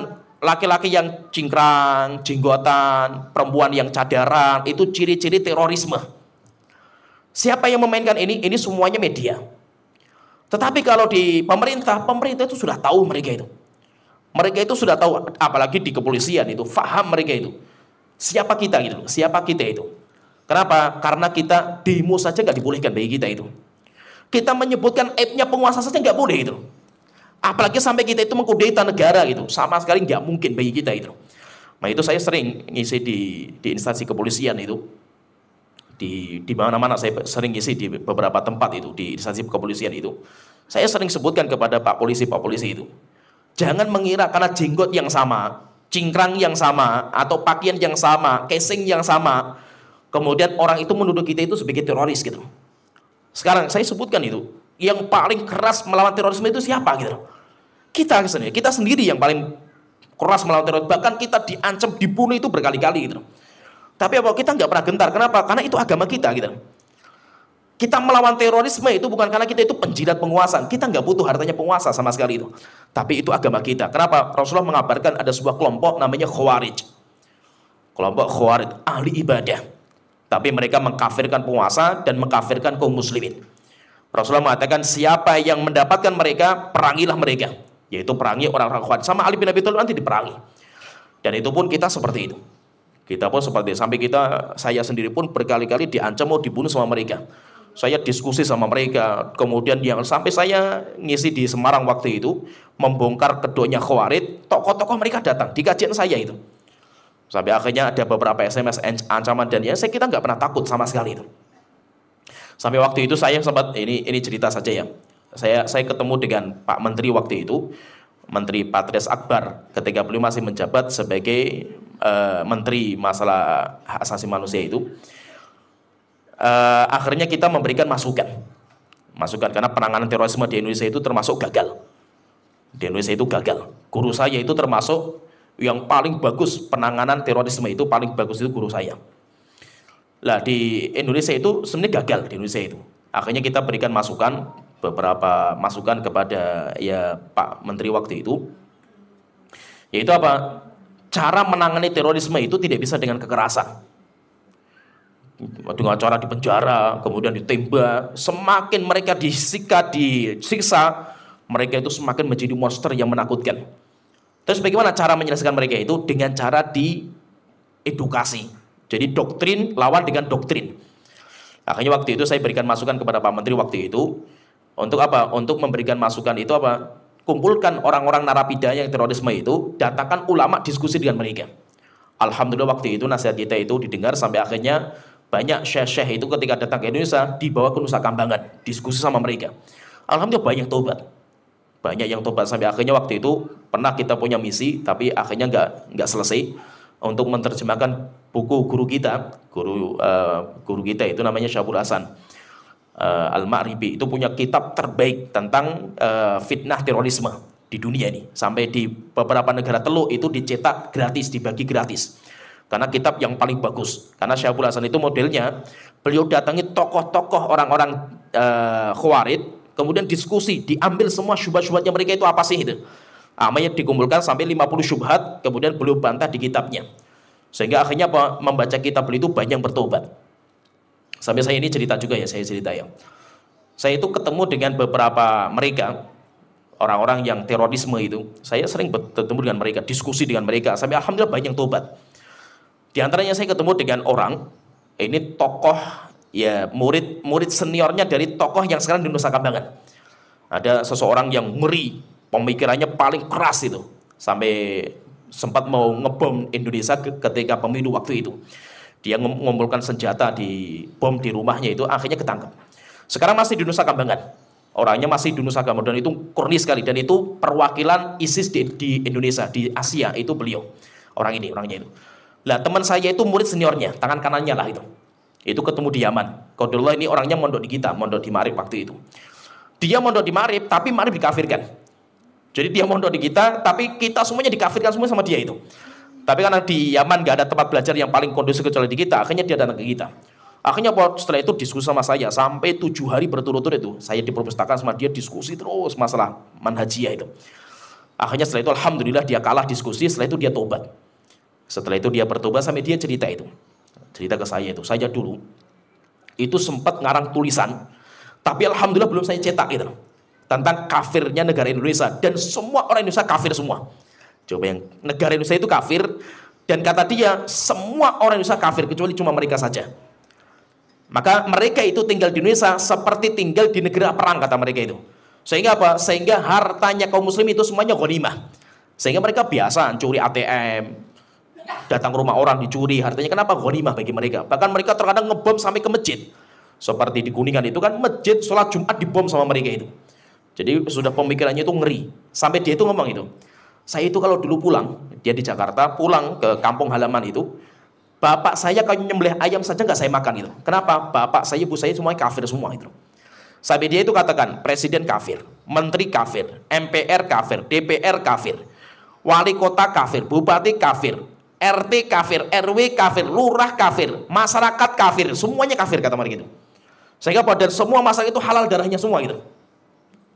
laki-laki yang cingkrang, jenggotan, perempuan yang cadaran, itu ciri-ciri terorisme. Siapa yang memainkan ini? Ini semuanya media. Tetapi kalau di pemerintah, pemerintah itu sudah tahu mereka itu. Mereka itu sudah tahu, apalagi di kepolisian itu, faham mereka itu. Siapa kita gitu? Siapa kita itu? Kenapa? Karena kita demo saja nggak dibolehkan bagi kita itu. Kita menyebutkan aibnya penguasa saja nggak boleh itu. Apalagi sampai kita itu mengkudeta negara gitu, sama sekali nggak mungkin bagi kita itu. Nah itu saya sering ngisi di instansi kepolisian itu. Di mana-mana saya sering ngisi di beberapa tempat itu, di instansi kepolisian itu. Saya sering sebutkan kepada Pak Polisi itu. Jangan mengira karena jenggot yang sama, cingkrang yang sama, atau pakaian yang sama, casing yang sama, kemudian orang itu menuduh kita itu sebagai teroris gitu. Sekarang saya sebutkan itu, yang paling keras melawan terorisme itu siapa gitu. Kita sendiri yang paling keras melawan teroris, bahkan kita diancam dibunuh itu berkali-kali gitu. Tapi apa, kita nggak pernah gentar. Kenapa? Karena itu agama kita gitu. Kita melawan terorisme itu bukan karena kita itu penjilat penguasa. Kita nggak butuh hartanya penguasa sama sekali itu. Tapi itu agama kita. Kenapa? Rasulullah mengabarkan ada sebuah kelompok namanya Khawarij. Kelompok Khawarij, ahli ibadah. Tapi mereka mengkafirkan penguasa dan mengkafirkan kaum muslimin. Rasulullah mengatakan siapa yang mendapatkan mereka, perangilah mereka. Yaitu perangi orang-orang Khawarij. Sama Ali bin Abi Thalib nanti diperangi. Dan itu pun kita seperti itu. Kita pun seperti itu. Sampai saya sendiri pun berkali-kali diancam mau dibunuh sama mereka. Saya diskusi sama mereka, kemudian yang sampai saya ngisi di Semarang waktu itu, membongkar kedoknya Khawarij, tokoh-tokoh mereka datang di kajian saya itu. Sampai akhirnya ada beberapa SMS ancaman dan ya kita nggak pernah takut sama sekali itu. Sampai waktu itu saya sempat ini cerita saja ya. Saya ketemu dengan Pak Menteri waktu itu, Menteri Patrias Akbar, ketika beliau masih menjabat sebagai Menteri masalah hak asasi manusia itu. Akhirnya kita memberikan masukan karena penanganan terorisme di Indonesia itu termasuk gagal. Di Indonesia itu gagal. Guru saya itu termasuk yang paling bagus penanganan terorisme itu, paling bagus itu guru saya. Lah di Indonesia itu sebenarnya gagal di Indonesia itu. Akhirnya kita berikan beberapa masukan kepada ya Pak Menteri waktu itu. Yaitu apa? Cara menangani terorisme itu tidak bisa dengan kekerasan. Dengan cara dipenjara, kemudian ditembak, semakin mereka disiksa, mereka itu semakin menjadi monster yang menakutkan. Terus bagaimana cara menyelesaikan mereka itu? Dengan cara diedukasi. Jadi doktrin lawan dengan doktrin. Akhirnya waktu itu saya berikan masukan kepada Pak Menteri waktu itu. Untuk apa? Untuk memberikan masukan itu apa? Kumpulkan orang-orang narapidana yang terorisme itu, datangkan ulama diskusi dengan mereka. Alhamdulillah waktu itu nasihat kita itu didengar sampai akhirnya banyak syekh-syekh itu ketika datang ke Indonesia dibawa ke Nusa Kambangan, diskusi sama mereka. Alhamdulillah banyak tobat. Banyak yang tobat sampai akhirnya waktu itu pernah kita punya misi tapi akhirnya nggak selesai untuk menerjemahkan buku guru kita itu namanya Syabul Hasan Al-Ma'ribi, itu punya kitab terbaik tentang fitnah terorisme di dunia ini. Sampai di beberapa negara Teluk itu dicetak gratis, dibagi gratis. Karena kitab yang paling bagus. Karena Syabul Hasan itu modelnya beliau datangi tokoh-tokoh orang-orang Khawarij, kemudian diskusi, diambil semua syubhat-syubhatnya mereka itu apa sih itu. Amanya dikumpulkan sampai 50 syubhat, kemudian beliau bantah di kitabnya. Sehingga akhirnya membaca kitab beliau itu banyak bertobat. Sampai saya ini cerita juga ya, saya cerita ya. Saya itu ketemu dengan beberapa mereka, orang-orang yang terorisme itu. Saya sering bertemu dengan mereka, diskusi dengan mereka, sampai alhamdulillah banyak tobat. Di antaranya saya ketemu dengan orang, ini tokoh ya murid seniornya dari tokoh yang sekarang di Nusa Kambangan. Ada seseorang yang ngeri, pemikirannya paling keras itu, sampai sempat mau ngebom Indonesia ketika pemilu waktu itu. Dia mengumpulkan senjata bom di rumahnya itu, akhirnya ketangkep. Sekarang masih di Nusa Kambangan. Orangnya masih di Nusa Kambangan dan itu kurni sekali, dan itu perwakilan ISIS di Indonesia, di Asia itu beliau. Orangnya itu. Lah teman saya itu murid seniornya, tangan kanannya lah itu. Itu ketemu di Yaman. Qadarullah ini orangnya mondok di kita, mondok di Marib waktu itu. Dia mondok di Marib, tapi Marib dikafirkan. Jadi dia mondok di kita, tapi kita semuanya dikafirkan semua sama dia itu. Tapi karena di Yaman gak ada tempat belajar yang paling kondusif kecuali di kita, akhirnya dia datang ke kita. Akhirnya setelah itu diskusi sama saya sampai 7 hari berturut-turut itu. Saya di perpustakaan sama dia diskusi terus masalah manhajiyah itu. Akhirnya setelah itu alhamdulillah dia kalah diskusi, setelah itu dia tobat. Setelah itu dia bertobat sampai dia cerita ke saya itu. Saya dulu itu sempat ngarang tulisan, tapi alhamdulillah belum saya cetak itu, tentang kafirnya negara Indonesia, dan semua orang Indonesia kafir semua. Coba yang negara Indonesia itu kafir, dan kata dia semua orang Indonesia kafir kecuali cuma mereka saja. Maka mereka itu tinggal di Indonesia seperti tinggal di negara perang, kata mereka itu. Sehingga apa? Sehingga hartanya kaum muslim itu semuanya ghanimah. Sehingga mereka biasa curi ATM, datang ke rumah orang dicuri, hartanya kenapa? Ghanimah bagi mereka. Bahkan mereka terkadang ngebom sampai ke masjid. Seperti di Kuningan itu kan masjid sholat Jumat dibom sama mereka itu. Jadi sudah pemikirannya itu ngeri. Sampai dia itu ngomong itu, saya itu kalau dulu pulang, dia di Jakarta, pulang ke kampung halaman itu, bapak saya kalau nyembelih ayam saja nggak saya makan itu. Kenapa? Bapak saya, ibu saya semuanya kafir semua itu. Sampai dia itu katakan, presiden kafir, menteri kafir, MPR kafir, DPR kafir. wali kota kafir, bupati kafir, RT kafir, RW kafir, lurah kafir, masyarakat kafir, semuanya kafir kata mereka itu. Sehingga pada semua masyarakat itu halal darahnya semua gitu.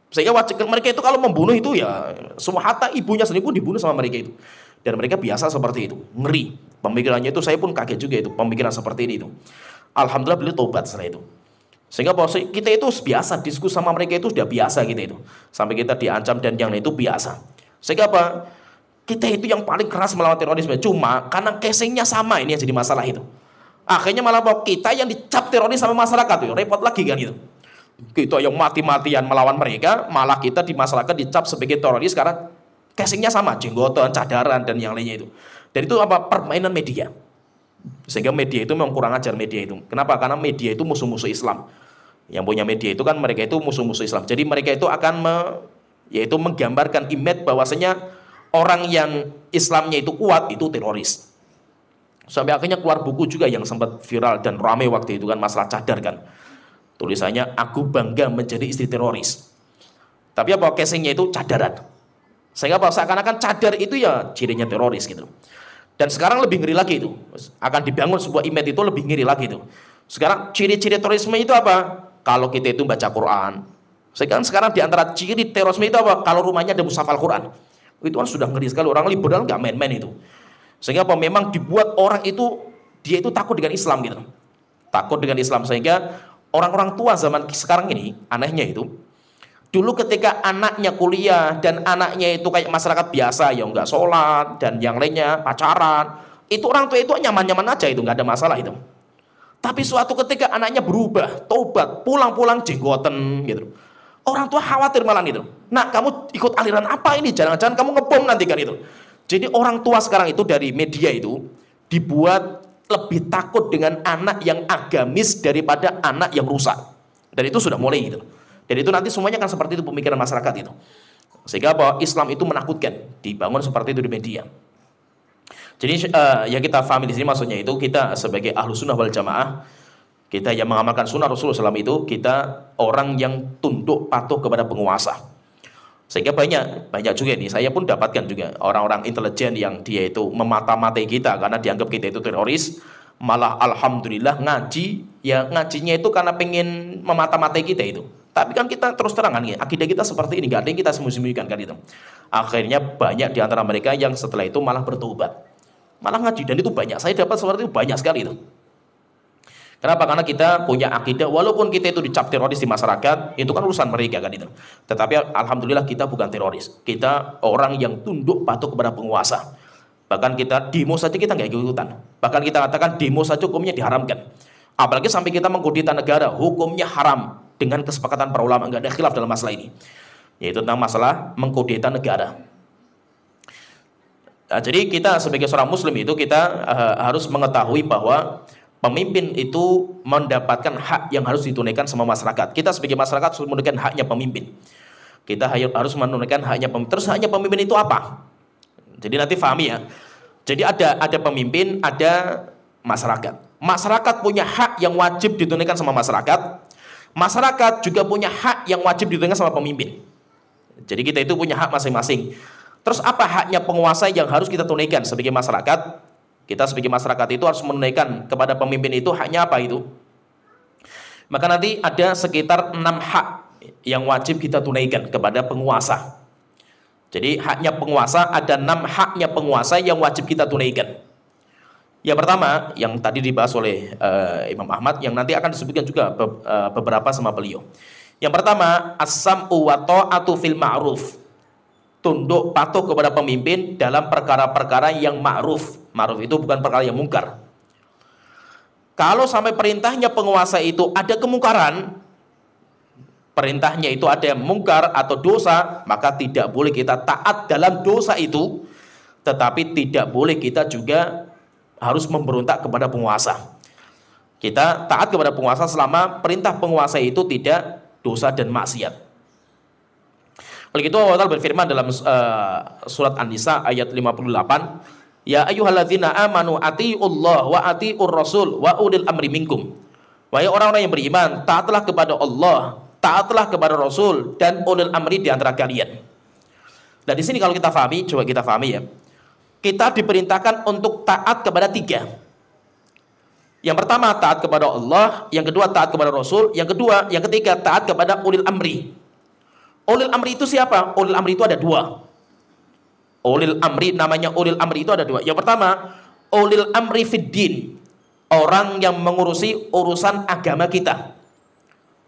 Sehingga wajib mereka itu kalau membunuh itu ya semua, hatta ibunya sendiri pun dibunuh sama mereka itu. Dan mereka biasa seperti itu, ngeri. Pemikirannya itu saya pun kaget juga itu, pemikiran seperti ini itu. Alhamdulillah beliau tobat setelah itu. Sehingga kita itu biasa diskusi sama mereka itu sudah biasa gitu itu. Sampai kita diancam dan yang lain itu biasa. Sehingga apa? Kita itu yang paling keras melawan terorisme. Cuma karena casingnya sama, ini yang jadi masalah itu. Akhirnya malah kita yang dicap teroris sama masyarakat tuh, repot lagi kan itu. Kita yang mati-matian melawan mereka, malah kita di masyarakat dicap sebagai teroris karena casingnya sama, jenggotan, cadaran dan yang lainnya itu. Dan itu apa? Permainan media. Sehingga media itu memang kurang ajar media itu. Kenapa? Karena media itu musuh-musuh Islam. Yang punya media itu kan mereka itu musuh-musuh Islam. Jadi mereka itu akan yaitu menggambarkan image bahwasanya orang yang Islamnya itu kuat itu teroris. Sampai akhirnya keluar buku juga yang sempat viral dan ramai waktu itu kan, masalah cadar kan. Tulisannya, aku bangga menjadi istri teroris. Tapi apa? Casingnya itu cadaran. Sehingga apa? Seakan-akan cadar itu ya cirinya teroris gitu. Dan sekarang lebih ngeri lagi itu. Akan dibangun sebuah image itu lebih ngeri lagi itu. Sekarang ciri-ciri terorisme itu apa? Kalau kita itu baca Quran. Sekarang di antara ciri terorisme itu apa? Kalau rumahnya ada mushaf Al-Quran. Itu kan sudah ngeri sekali. Orang liberal nggak main-main itu. Sehingga apa? Memang dibuat orang itu, dia itu takut dengan Islam gitu. Takut dengan Islam. Sehingga orang-orang tua zaman sekarang ini, anehnya itu, dulu ketika anaknya kuliah dan anaknya itu kayak masyarakat biasa, yang nggak sholat dan yang lainnya pacaran, itu orang tua itu nyaman-nyaman aja, itu nggak ada masalah itu. Tapi suatu ketika anaknya berubah, tobat, pulang-pulang jenggoten gitu, orang tua khawatir malah itu. Nah, kamu ikut aliran apa ini? Jangan-jangan kamu ngebom nanti kan itu. Jadi orang tua sekarang itu dari media itu dibuat lebih takut dengan anak yang agamis daripada anak yang rusak. Dan itu sudah mulai gitu. Dan itu nanti semuanya akan seperti itu pemikiran masyarakat itu. Sehingga bahwa Islam itu menakutkan, dibangun seperti itu di media. Jadi yang kita pahami di sini maksudnya itu kita sebagai ahlu sunnah wal jamaah, kita yang mengamalkan sunnah Rasulullah SAW itu kita orang yang tunduk patuh kepada penguasa. Sehingga banyak juga ini, saya pun dapatkan juga orang-orang intelijen yang dia itu memata-matai kita karena dianggap kita itu teroris. Malah alhamdulillah ngaji, ya ngajinya itu karena pengen memata-matai kita itu. Tapi kan kita terus terang kan, akidah kita seperti ini, gak ada yang kita sembunyi-sembunyikan kan itu. Akhirnya banyak di antara mereka yang setelah itu malah bertobat, malah ngaji, dan itu banyak. Saya dapat seperti itu banyak sekali itu. Kenapa? Karena kita punya akidah, walaupun kita itu dicap teroris di masyarakat, itu kan urusan mereka kan itu. Tetapi alhamdulillah kita bukan teroris. Kita orang yang tunduk patuh kepada penguasa. Bahkan kita demo saja kita nggak ikut-ikutan. Bahkan kita katakan demo saja hukumnya diharamkan. Apalagi sampai kita mengkudeta negara, hukumnya haram dengan kesepakatan para ulama, nggak ada khilaf dalam masalah ini. Yaitu tentang masalah mengkudeta negara. Nah, jadi kita sebagai seorang muslim itu kita harus mengetahui bahwa pemimpin itu mendapatkan hak yang harus ditunaikan sama masyarakat. Kita sebagai masyarakat harus menunaikan haknya pemimpin. Kita harus menunaikan haknya pemimpin. Terus haknya pemimpin itu apa? Jadi nanti pahami ya. Jadi ada pemimpin, ada masyarakat. Masyarakat punya hak yang wajib ditunaikan sama masyarakat. Masyarakat juga punya hak yang wajib ditunaikan sama pemimpin. Jadi kita itu punya hak masing-masing. Terus apa haknya penguasa yang harus kita tunaikan sebagai masyarakat? Kita sebagai masyarakat itu harus menunaikan kepada pemimpin itu haknya apa itu? Maka nanti ada sekitar 6 hak yang wajib kita tunaikan kepada penguasa. Jadi haknya penguasa, ada 6 haknya penguasa yang wajib kita tunaikan. Yang pertama, yang tadi dibahas oleh Imam Ahmad, yang nanti akan disebutkan juga beberapa sama beliau. Yang pertama, as-sam'u wa ta'atu fil ma'ruf. Tunduk patuh kepada pemimpin dalam perkara-perkara yang ma'ruf. Ma'ruf itu bukan perkara yang mungkar. Kalau sampai perintahnya penguasa itu ada kemungkaran, perintahnya itu ada yang mungkar atau dosa, maka tidak boleh kita taat dalam dosa itu. Tetapi tidak boleh kita juga harus memberontak kepada penguasa. Kita taat kepada penguasa selama perintah penguasa itu tidak dosa dan maksiat. Oleh itu Allah Ta'ala berfirman dalam surat An-Nisa ayat 58, ya ayyuhalladzina amanu atiiullah wa atiiur rasul wa ulil amri minkum. Wahai orang-orang yang beriman, taatlah kepada Allah, taatlah kepada Rasul dan ulil amri di antara kalian. Nah di sini kalau kita pahami, coba kita pahami ya. Kita diperintahkan untuk taat kepada tiga. Yang pertama taat kepada Allah, yang kedua taat kepada Rasul, yang ketiga taat kepada ulil amri. Ulil amri itu siapa? Ulil amri itu ada dua. Ulil amri, namanya ulil amri itu ada dua. Yang pertama, ulil amri fiddin, orang yang mengurusi urusan agama kita.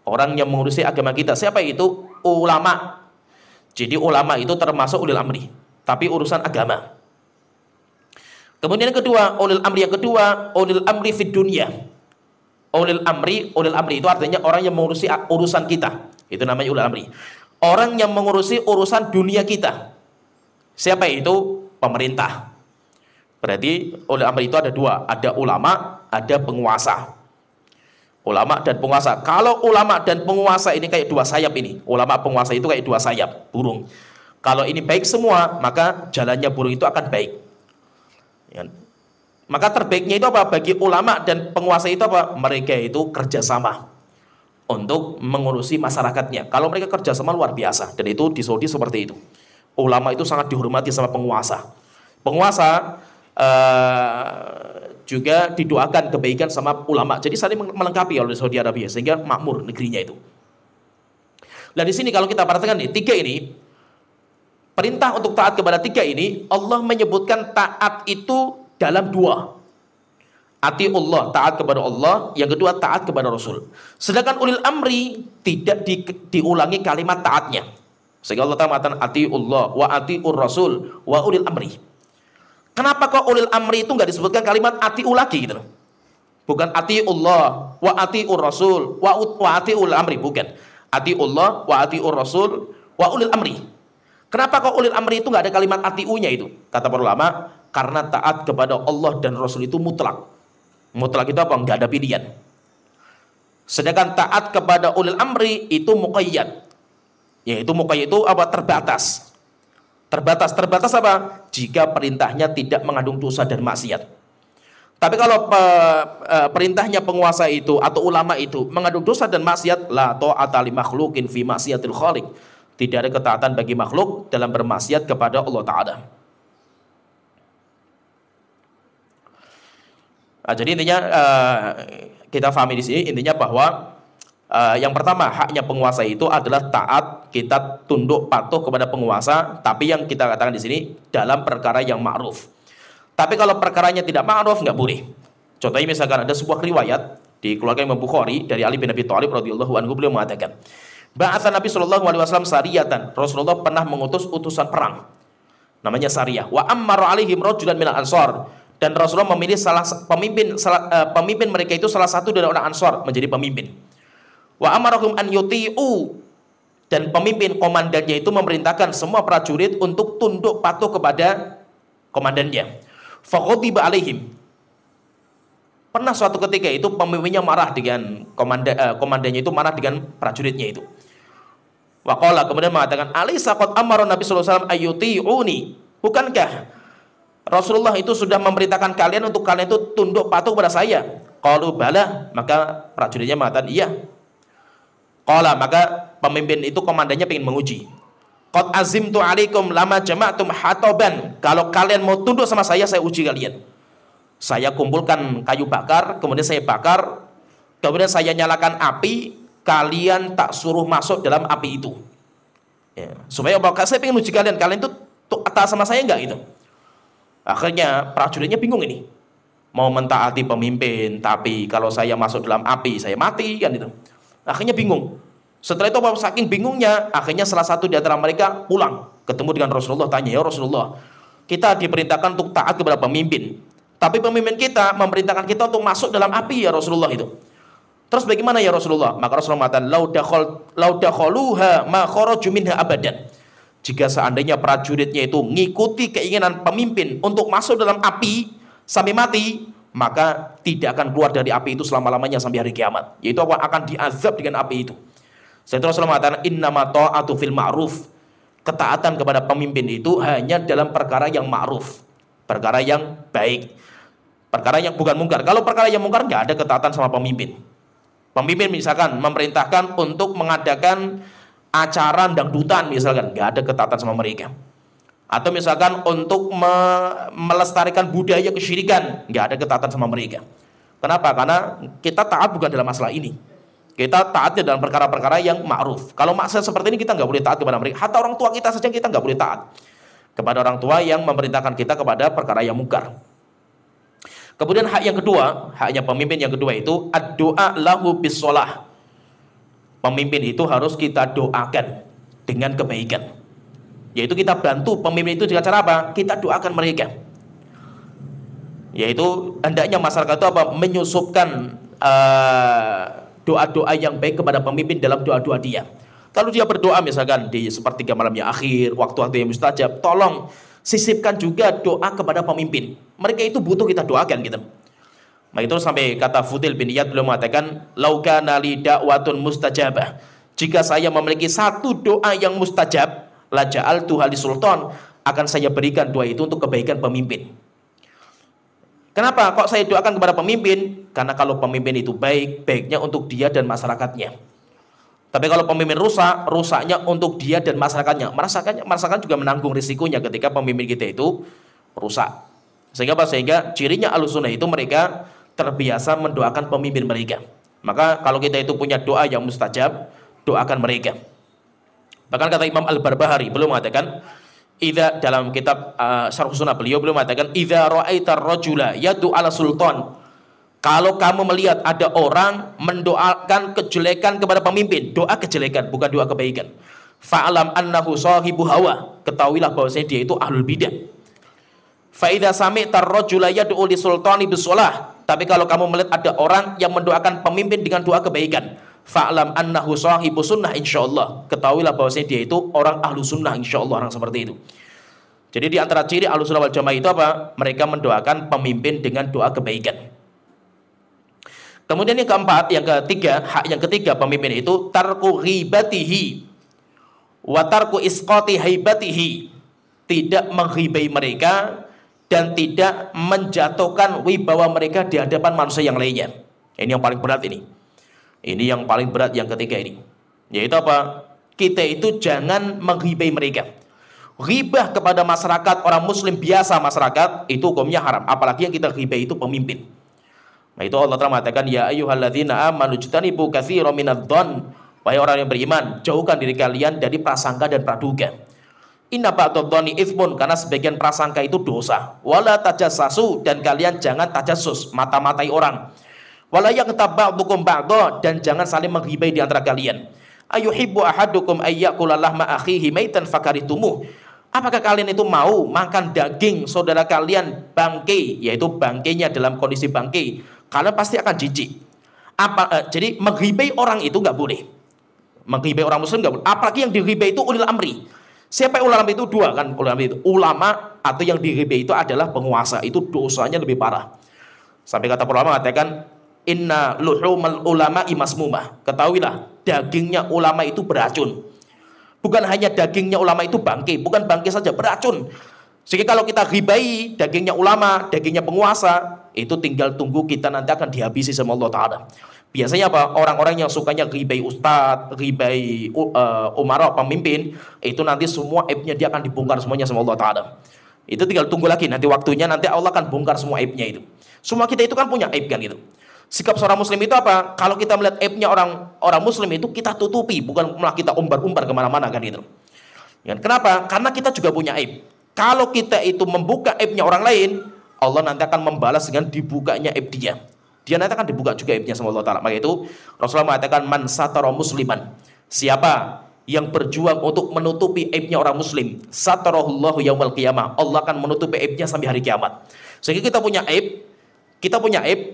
Orang yang mengurusi agama kita. Siapa itu? Ulama. Jadi ulama itu termasuk ulil amri, tapi urusan agama. Kemudian yang kedua, ulil amri fid dunya. Ulil amri itu artinya orang yang mengurusi urusan kita. Itu namanya ulil amri. Orang yang mengurusi urusan dunia kita. Siapa itu? Pemerintah. Berarti ulil amri itu ada dua, ada ulama, ada penguasa. Ulama dan penguasa. Kalau ulama dan penguasa ini kayak dua sayap ini. Ulama penguasa itu kayak dua sayap burung. Kalau ini baik semua, maka jalannya burung itu akan baik. Ya. Maka terbaiknya itu apa? Bagi ulama dan penguasa itu apa? Mereka itu kerjasama untuk mengurusi masyarakatnya. Kalau mereka kerjasama luar biasa. Dan itu di Saudi seperti itu. Ulama itu sangat dihormati sama penguasa. Penguasa juga didoakan kebaikan sama ulama. Jadi saling melengkapi oleh Saudi Arabia sehingga makmur negerinya itu. Nah di sini kalau kita perhatikan nih, tiga ini perintah untuk taat kepada tiga ini, Allah menyebutkan taat itu dalam dua. Atiullah, taat kepada Allah. Yang kedua, taat kepada Rasul. Sedangkan ulil amri tidak diulangi kalimat taatnya. Sehingga Allah mengatakan atiullah wa atiur Rasul wa ulil amri. Kenapa kok ulil amri itu nggak disebutkan kalimat atiu lagi gitu loh? Bukan atiullah wa atiur Rasul wa atiul amri, bukan. Atiullah wa atiur Rasul wa ulil amri. Kenapa kok ulil amri itu nggak ada kalimat atiunya itu? Kata para ulama, karena taat kepada Allah dan Rasul itu mutlak. Mutlak itu apa? Nggak ada pilihan. Sedangkan taat kepada ulil amri itu muqayyad. Yaitu muqayyad itu apa? Terbatas. Terbatas apa? Jika perintahnya tidak mengandung dosa dan maksiat. Tapi kalau perintahnya penguasa itu atau ulama itu mengandung dosa dan maksiat, la ta'ata li makhluqin fi maksiatil khaliq. Tidak ada ketaatan bagi makhluk dalam bermaksiat kepada Allah Ta'ala. Nah, jadi intinya kita pahami di sini intinya bahwa yang pertama haknya penguasa itu adalah taat, kita tunduk patuh kepada penguasa, tapi yang kita katakan di sini dalam perkara yang ma'ruf. Tapi kalau perkaranya tidak ma'ruf nggak boleh. Contohnya misalkan ada sebuah riwayat di keluarga Imam Bukhari dari Ali bin Abi Thalib radhiyallahu anhu, beliau mengatakan, ba'atsa Nabi sallallahu alaihi wasallam sariyatan. Rasulullah pernah mengutus utusan perang. Namanya sariyah. Wa ammara alaihim rajulan minal ansar. Dan Rasulullah memilih pemimpin mereka itu salah satu dari orang Ansar menjadi pemimpin. Wa amarahum an yuti'u. Dan pemimpin komandannya itu memerintahkan semua prajurit untuk tunduk patuh kepada komandannya. Faghadiba alaihim. Pernah suatu ketika itu pemimpinnya marah dengan komandannya itu marah dengan prajuritnya itu. Waqala, kemudian mengatakan, alaysa qad amara Nabi sallallahu alaihi wasallam ayyuti'uni. Bukankah Rasulullah itu sudah memerintahkan kalian untuk kalian itu tunduk patuh kepada saya? Qalu bala, maka prajuritnya mengatakan iya. Qala, maka pemimpin itu komandannya ingin menguji. Qad azimtu alaikum lama jama'tum hataban. Kalau kalian mau tunduk sama saya uji kalian. Saya kumpulkan kayu bakar, kemudian saya bakar, kemudian saya nyalakan api, kalian tak suruh masuk dalam api itu. Ya, supaya apa? Saya ingin uji kalian itu taat sama saya enggak itu. Akhirnya prajuritnya bingung ini. Mau mentaati pemimpin, tapi kalau saya masuk dalam api, saya mati kan itu. Akhirnya bingung. Setelah itu saking bingungnya, akhirnya salah satu di antara mereka pulang, ketemu dengan Rasulullah, tanya, ya Rasulullah, kita diperintahkan untuk taat kepada pemimpin, tapi pemimpin kita memerintahkan kita untuk masuk dalam api ya Rasulullah itu. Terus bagaimana ya Rasulullah? Maka Rasulullah mengatakan, lau dakhaluha ma kharaju minha abadan. Jika seandainya prajuritnya itu ngikuti keinginan pemimpin untuk masuk dalam api sampai mati, maka tidak akan keluar dari api itu selama-lamanya sampai hari kiamat. Yaitu akan diazab dengan api itu. Setelah Rasulullah mengatakan, innama ta'atu fil ma'ruf. Ketaatan kepada pemimpin itu hanya dalam perkara yang ma'ruf, perkara yang baik, perkara yang bukan mungkar. Kalau perkara yang mungkar nggak ada ketaatan sama pemimpin. Pemimpin misalkan memerintahkan untuk mengadakan acara dangdutan misalkan, nggak ada ketaatan sama mereka. atau misalkan untuk melestarikan budaya kesyirikan, nggak ada ketaatan sama mereka. Kenapa? Karena kita taat bukan dalam masalah ini. Kita taatnya dalam perkara-perkara yang ma'ruf. Kalau maksiat seperti ini kita nggak boleh taat kepada mereka. Hatta orang tua kita saja kita nggak boleh taat kepada orang tua yang memerintahkan kita kepada perkara yang mungkar. Kemudian hak yang kedua, haknya pemimpin yang kedua itu ad-doa lahu bis-sholah. Pemimpin itu harus kita doakan dengan kebaikan. Yaitu kita bantu pemimpin itu dengan cara apa? Kita doakan mereka. Yaitu hendaknya masyarakat itu apa? Menyusupkan doa-doa yang baik kepada pemimpin dalam doa-doa dia. Kalau dia berdoa misalkan di sepertiga malam yang akhir, waktu-waktu yang mustajab, tolong sisipkan juga doa kepada pemimpin. Mereka itu butuh kita doakan gitu. Nah itu sampai kata Fudail bin Iyad beliau mengatakan, "Lau kana li da'watun mustajabah." Jika saya memiliki satu doa yang mustajab, la ja'altu hali sultan, akan saya berikan doa itu untuk kebaikan pemimpin. Kenapa kok saya doakan kepada pemimpin? Karena kalau pemimpin itu baik, baiknya untuk dia dan masyarakatnya. Tapi kalau pemimpin rusak, rusaknya untuk dia dan masyarakatnya. Masyarakat juga menanggung risikonya ketika pemimpin kita itu rusak. Sehingga apa? Sehingga cirinya Ahlussunnah itu mereka terbiasa mendoakan pemimpin mereka. Maka kalau kita itu punya doa yang mustajab, doakan mereka. Bahkan kata Imam Al-Barbahari beliau mengatakan, dalam kitab Syarh Sunnah beliau mengatakan, idza ra'aita ar-rajula yad'u 'ala sultan. Kalau kamu melihat ada orang mendoakan kejelekan kepada pemimpin, doa kejelekan bukan doa kebaikan. Fa'lam annahu sahibu hawa. Ketahuilah bahwasanya dia itu ahlul bidah. Fa idza sami'ta ar-rajula yad'u li sultani bis-shalah. Tapi kalau kamu melihat ada orang yang mendoakan pemimpin dengan doa kebaikan, fa'lam annahu sahibu sunnah insyaallah. Ketahuilah bahwasanya dia itu orang ahlu sunnah insyaallah, orang seperti itu. Jadi di antara ciri ahlu sunnah wal jamaah itu apa? Mereka mendoakan pemimpin dengan doa kebaikan. Kemudian yang keempat, hak yang ketiga pemimpin itu tarku ghibatihi wa tarku isqati haibatihi. Tidak menghibai mereka dan tidak menjatuhkan wibawa mereka di hadapan manusia yang lainnya. Ini yang paling berat ini. Ini yang paling berat yang ketiga ini. Yaitu apa? Kita itu jangan menghibai mereka. Ghibah kepada masyarakat, orang muslim biasa masyarakat, itu hukumnya haram. Apalagi yang kita ghibai itu pemimpin. Nah itu Allah Ta'ala mengatakan, ya ayyuhalladzina amanu jtanibu katsiran minadh-dhon. Wahai orang yang beriman, jauhkan diri kalian dari prasangka dan praduga. Inna ba'dadh-dhoni itsmun, karena sebagian prasangka itu dosa. Wala tajassasu, dan kalian jangan tajassus, mata-matai orang. Wala yaghtab ba'dukum ba'dha, dan jangan saling menghibai di antara kalian. Ayuhibbu ahadukum ayyakula lahma akhihi maitan fakaritumu. Apakah kalian itu mau makan daging saudara kalian bangkai, yaitu bangkainya dalam kondisi bangkai? Kalian pasti akan jijik. Jadi menghibai orang itu nggak boleh. Menghibai orang muslim nggak boleh. Apalagi yang dihibai itu ulil amri. Siapa yang ulil amri itu? Dua kan ulil amri itu. Ulama atau yang dihibai itu adalah penguasa. Itu dosanya lebih parah. Sampai kata ulama mengatakan, inna luhumal ulama imasmumah. Ketahuilah, dagingnya ulama itu beracun. Bukan hanya dagingnya ulama itu bangkai, bukan bangkai saja, beracun. Sehingga kalau kita ghibai dagingnya ulama, dagingnya penguasa, itu tinggal tunggu kita nanti akan dihabisi sama Allah Ta'ala. Biasanya apa? Orang-orang yang sukanya ghibai ustadz, ghibai umara, pemimpin, itu nanti semua aibnya dia akan dibongkar semuanya sama Allah Ta'ala. Itu tinggal tunggu lagi, nanti waktunya nanti Allah akan bongkar semua aibnya itu. Semua kita itu kan punya aib kan gitu. Sikap seorang muslim itu apa? Kalau kita melihat aibnya orang muslim itu kita tutupi, bukan malah kita umbar-umbar kemana-mana kan gitu. Ya, kenapa? Karena kita juga punya aib. Kalau kita itu membuka aibnya orang lain, Allah nanti akan membalas dengan dibukanya aib dia. Dia nanti akan dibuka juga aibnya sama Allah Ta'ala. Maka itu Rasulullah mengatakan, man satara musliman. Siapa yang berjuang untuk menutupi aibnya orang muslim, satarahullahu yaumal qiyamah. Allah akan menutupi aibnya sampai hari kiamat. Sehingga kita punya aib,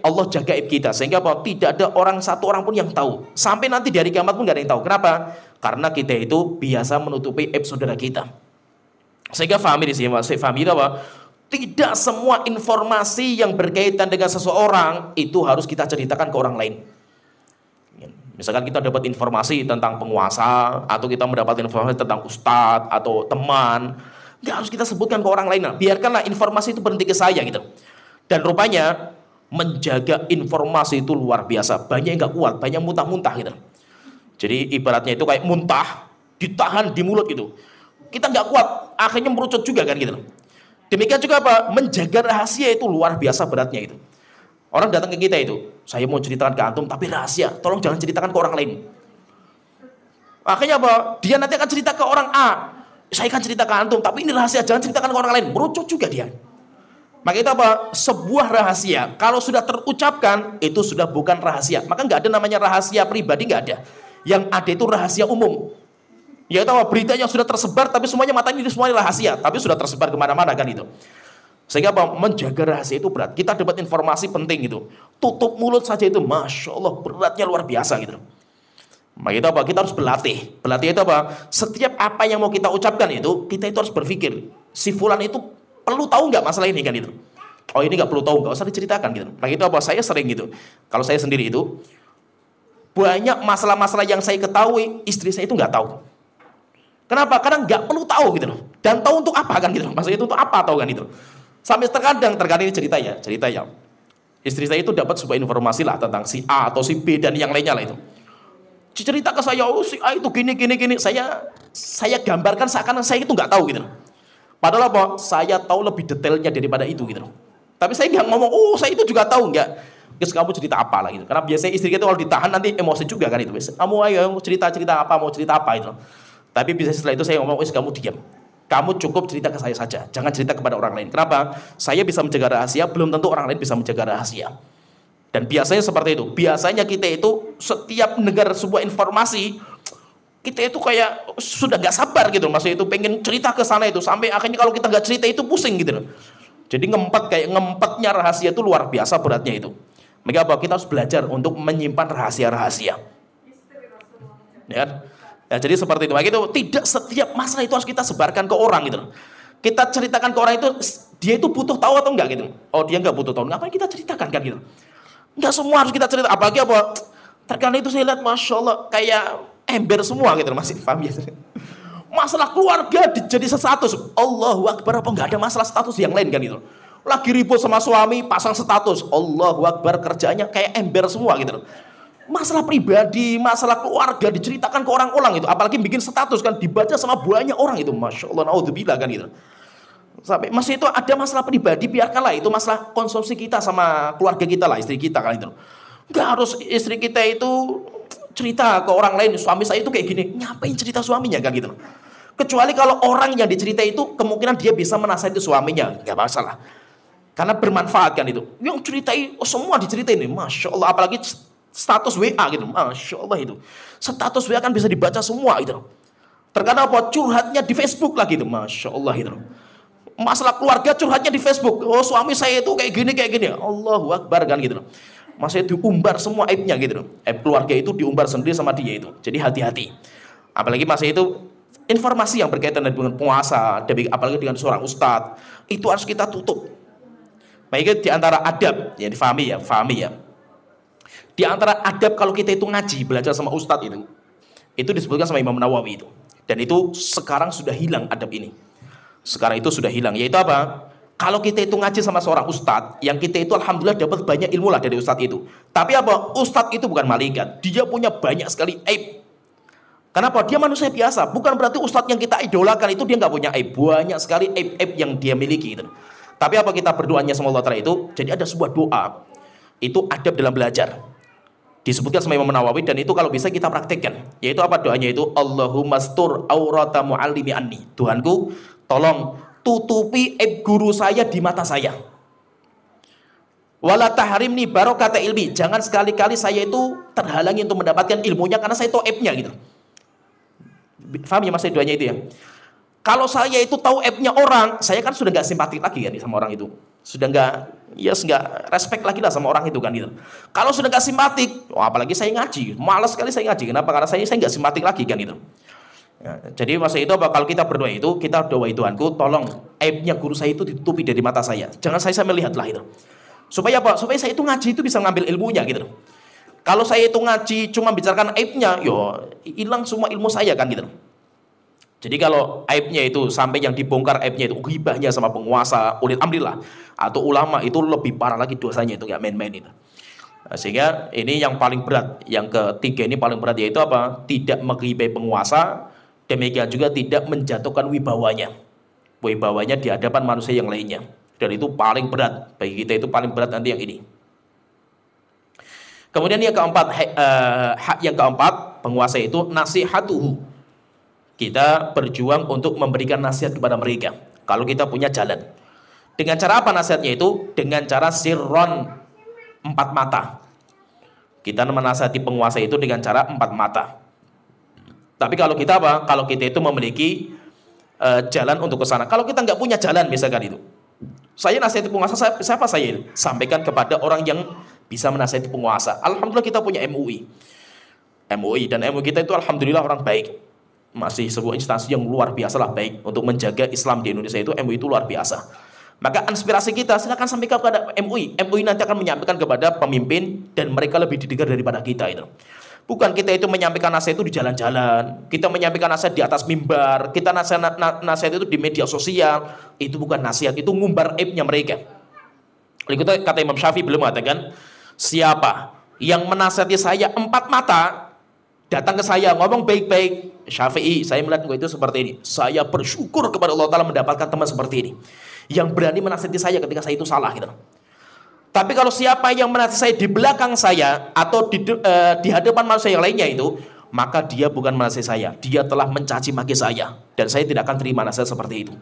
Allah jaga aib kita. Sehingga apa? Tidak ada satu orang pun yang tahu. Sampai nanti di hari kiamat pun gak ada yang tahu. Kenapa? Karena kita itu biasa menutupi aib saudara kita. Sehingga fahami di sini, fahami apa? Tidak semua informasi yang berkaitan dengan seseorang itu harus kita ceritakan ke orang lain. Misalkan kita dapat informasi tentang penguasa, atau kita mendapat informasi tentang ustadz atau teman, nggak harus kita sebutkan ke orang lain. Nah, biarkanlah informasi itu berhenti ke saya gitu. Dan rupanya menjaga informasi itu luar biasa. Banyak yang nggak kuat, banyak muntah-muntah gitu. Jadi ibaratnya itu kayak muntah, ditahan di mulut gitu. kita nggak kuat, akhirnya merucut juga kan gitu. Demikian juga apa? Menjaga rahasia itu luar biasa beratnya itu. Orang datang ke kita itu, saya mau ceritakan ke antum tapi rahasia, tolong jangan ceritakan ke orang lain. Akhirnya apa? Dia nanti akan cerita ke orang A, saya akan cerita ke antum tapi ini rahasia, jangan ceritakan ke orang lain. Merucut juga dia. Maka itu apa? Sebuah rahasia kalau sudah terucapkan itu sudah bukan rahasia. Maka nggak ada namanya rahasia pribadi, nggak ada. Yang ada itu rahasia umum. Yaitu apa? Berita yang sudah tersebar tapi semuanya matanya ini semuanya rahasia, tapi sudah tersebar kemana-mana kan itu. Sehingga apa? Menjaga rahasia itu berat. Kita dapat informasi penting itu, tutup mulut saja itu, masya Allah beratnya luar biasa gitu. Maka itu apa? Kita harus berlatih. Berlatih itu apa? Setiap apa yang mau kita ucapkan itu, kita itu harus berpikir, si fulan itu perlu tahu nggak masalah ini kan itu. Oh ini nggak perlu tahu, nggak usah diceritakan gitu. Maka itu apa? Saya sering gitu. Kalau saya sendiri itu banyak masalah-masalah yang saya ketahui, istri saya itu nggak tahu. Kenapa? Karena nggak perlu tahu gitu loh. Dan tahu untuk apa kan gitu. Maksudnya itu untuk apa tahu kan itu. Sampai terkadang ini cerita ya. Istri saya itu dapat sebuah informasi lah tentang si A atau si B dan yang lainnya lah itu. Cerita ke saya, oh si A itu gini. Saya gambarkan seakan saya itu nggak tahu gitu loh. Padahal apa? Saya tahu lebih detailnya daripada itu gitu loh. Tapi saya nggak ngomong, oh saya itu juga tahu nggak. Terus kamu cerita apa lah gitu. Karena biasanya istri kita kalau ditahan nanti emosi juga kan itu. Kamu ayo cerita apa, mau cerita apa itu. Tapi bisa setelah itu saya ngomong, wis kamu diam. Kamu cukup cerita ke saya saja, jangan cerita kepada orang lain. Kenapa? Saya bisa menjaga rahasia, belum tentu orang lain bisa menjaga rahasia. Dan biasanya seperti itu. Biasanya kita itu setiap mendengar sebuah informasi, kita itu kayak sudah nggak sabar gitu. Maksudnya itu pengen cerita ke sana itu, sampai akhirnya kalau kita nggak cerita itu pusing gitu loh. Jadi ngempetnya rahasia itu luar biasa beratnya itu. Maka apa? Kita harus belajar untuk menyimpan rahasia-rahasia. Ya kan? Ya, jadi seperti itu. Maka itu tidak setiap masalah itu harus kita sebarkan ke orang gitu. Kita ceritakan ke orang itu, dia itu butuh tahu atau enggak gitu. Oh dia enggak butuh tahu, ngapain kita ceritakan kan gitu. Enggak semua harus kita cerita. Apalagi apa? Terkadang itu saya lihat, masya Allah kayak ember semua gitu, masih paham ya? Masalah keluarga jadi status. Allahu Akbar, apa enggak ada masalah status yang lain kan gitu. Lagi ribut sama suami, pasang status. Allahu Akbar, kerjanya kayak ember semua gitu. Masalah pribadi, masalah keluarga diceritakan ke orang-orang itu, apalagi bikin status kan dibaca sama banyak orang itu, masya Allah, naudzubillah kan gitu. Sampai masih itu ada masalah pribadi, biarkanlah itu masalah konsumsi kita sama keluarga kita lah, istri kita kan itu. Nggak harus istri kita itu cerita ke orang lain, suami saya itu kayak gini, ngapain cerita suaminya kan gitu. Kecuali kalau orang yang dicerita itu kemungkinan dia bisa menasihati suaminya, nggak masalah. Karena bermanfaat kan itu. Yang ceritai, oh, semua diceritain nih, masya Allah, apalagi status WA gitu, masya Allah itu. Status WA kan bisa dibaca semua gitu. Terkadang apa? Curhatnya di Facebook lagi itu, masya Allah itu. Masalah keluarga curhatnya di Facebook. Oh suami saya itu kayak gini. Allahu Akbar kan gitu. Masih diumbar semua aibnya gitu. Aib keluarga itu diumbar sendiri sama dia itu. Jadi hati-hati. Apalagi masih itu informasi yang berkaitan dengan puasa, apalagi dengan seorang ustadz, itu harus kita tutup. Baik di antara adab, ya difahami ya. Di antara adab kalau kita itu ngaji, belajar sama ustadz itu disebutkan sama Imam Nawawi itu. Dan itu sekarang sudah hilang adab ini. Sekarang itu sudah hilang. Yaitu apa? Kalau kita itu ngaji sama seorang ustadz, yang kita itu alhamdulillah dapat banyak ilmu lah dari ustadz itu. Tapi apa? Ustadz itu bukan malaikat. Dia punya banyak sekali aib. Kenapa? Dia manusia biasa. Bukan berarti ustadz yang kita idolakan itu dia nggak punya aib. Banyak sekali aib-aib yang dia miliki. Gitu. Tapi apa kita berdoanya sama Allah Ta'ala itu? Jadi ada sebuah doa. Itu adab dalam belajar. Disebutkan sama Imam Nawawi dan itu kalau bisa kita praktekkan. Yaitu apa doanya itu? Allahumma stur aurata muallimi anni. Tuhanku, tolong tutupi aib guru saya di mata saya. Wala tahrimni barokata ilmi. Jangan sekali-kali saya itu terhalangi untuk mendapatkan ilmunya karena saya tahu aibnya gitu. Faham ya mas doanya itu ya? Kalau saya itu tahu aibnya orang, saya kan sudah nggak simpatik lagi kan sama orang itu. Sudah nggak respect lagi lah sama orang itu kan gitu. Kalau sudah nggak simpatik, apalagi saya ngaji, malas sekali saya ngaji. Kenapa? Karena saya nggak simpatik lagi kan gitu. Ya, jadi masa itu apa? Kalau kita berdoa itu, kita doa Tuhanku, tolong aibnya guru saya itu ditutupi dari mata saya. Jangan saya melihat lah itu. Supaya apa? Supaya saya itu ngaji itu bisa ngambil ilmunya gitu. Kalau saya itu ngaji cuma bicarakan aibnya, hilang semua ilmu saya kan gitu. Jadi kalau aibnya itu sampai yang dibongkar aibnya itu ghibahnya sama penguasa, ulil amrillah atau ulama itu lebih parah lagi dosanya itu nggak main-main itu. Sehingga ini yang paling berat. Yang ketiga ini paling berat yaitu apa? Tidak menghibai penguasa Demikian juga tidak menjatuhkan wibawanya di hadapan manusia yang lainnya. Dan itu paling berat bagi kita, itu paling berat nanti yang ini. Kemudian yang keempat, hak yang keempat penguasa itu nasihatuhu. Kita berjuang untuk memberikan nasihat kepada mereka kalau kita punya jalan. Dengan cara apa nasihatnya itu? Dengan cara sirron, empat mata. Kita menasihati penguasa itu dengan cara empat mata. Tapi kalau kita apa? Kalau kita itu memiliki jalan untuk ke sana. Kalau kita nggak punya jalan misalkan itu, saya nasihati penguasa, siapa saya? Sampaikan kepada orang yang bisa menasihati penguasa. Alhamdulillah kita punya MUI dan MUI kita itu alhamdulillah orang baik. Masih sebuah instansi yang luar biasa lah baik untuk menjaga Islam di Indonesia itu. MUI itu luar biasa. Maka inspirasi kita silakan sampaikan kepada MUI. MUI nanti akan menyampaikan kepada pemimpin dan mereka lebih didengar daripada kita itu. Bukan kita itu menyampaikan nasihat itu di jalan-jalan, kita menyampaikan nasihat di atas mimbar, kita nasihat itu di media sosial. Itu bukan nasihat, itu ngumbar aibnya mereka. Kata Imam Syafi'i belum mengatakan, siapa yang menasihati saya empat mata, datang ke saya ngomong baik-baik, Syafi'i, saya melihat engkau itu seperti ini, saya bersyukur kepada Allah Ta'ala mendapatkan teman seperti ini yang berani menasihati saya ketika saya itu salah gitu. Tapi kalau siapa yang menasihati saya di belakang saya atau di hadapan manusia yang lainnya itu, maka dia bukan menasihati saya, dia telah mencaci maki saya, dan saya tidak akan terima nasihat seperti itu.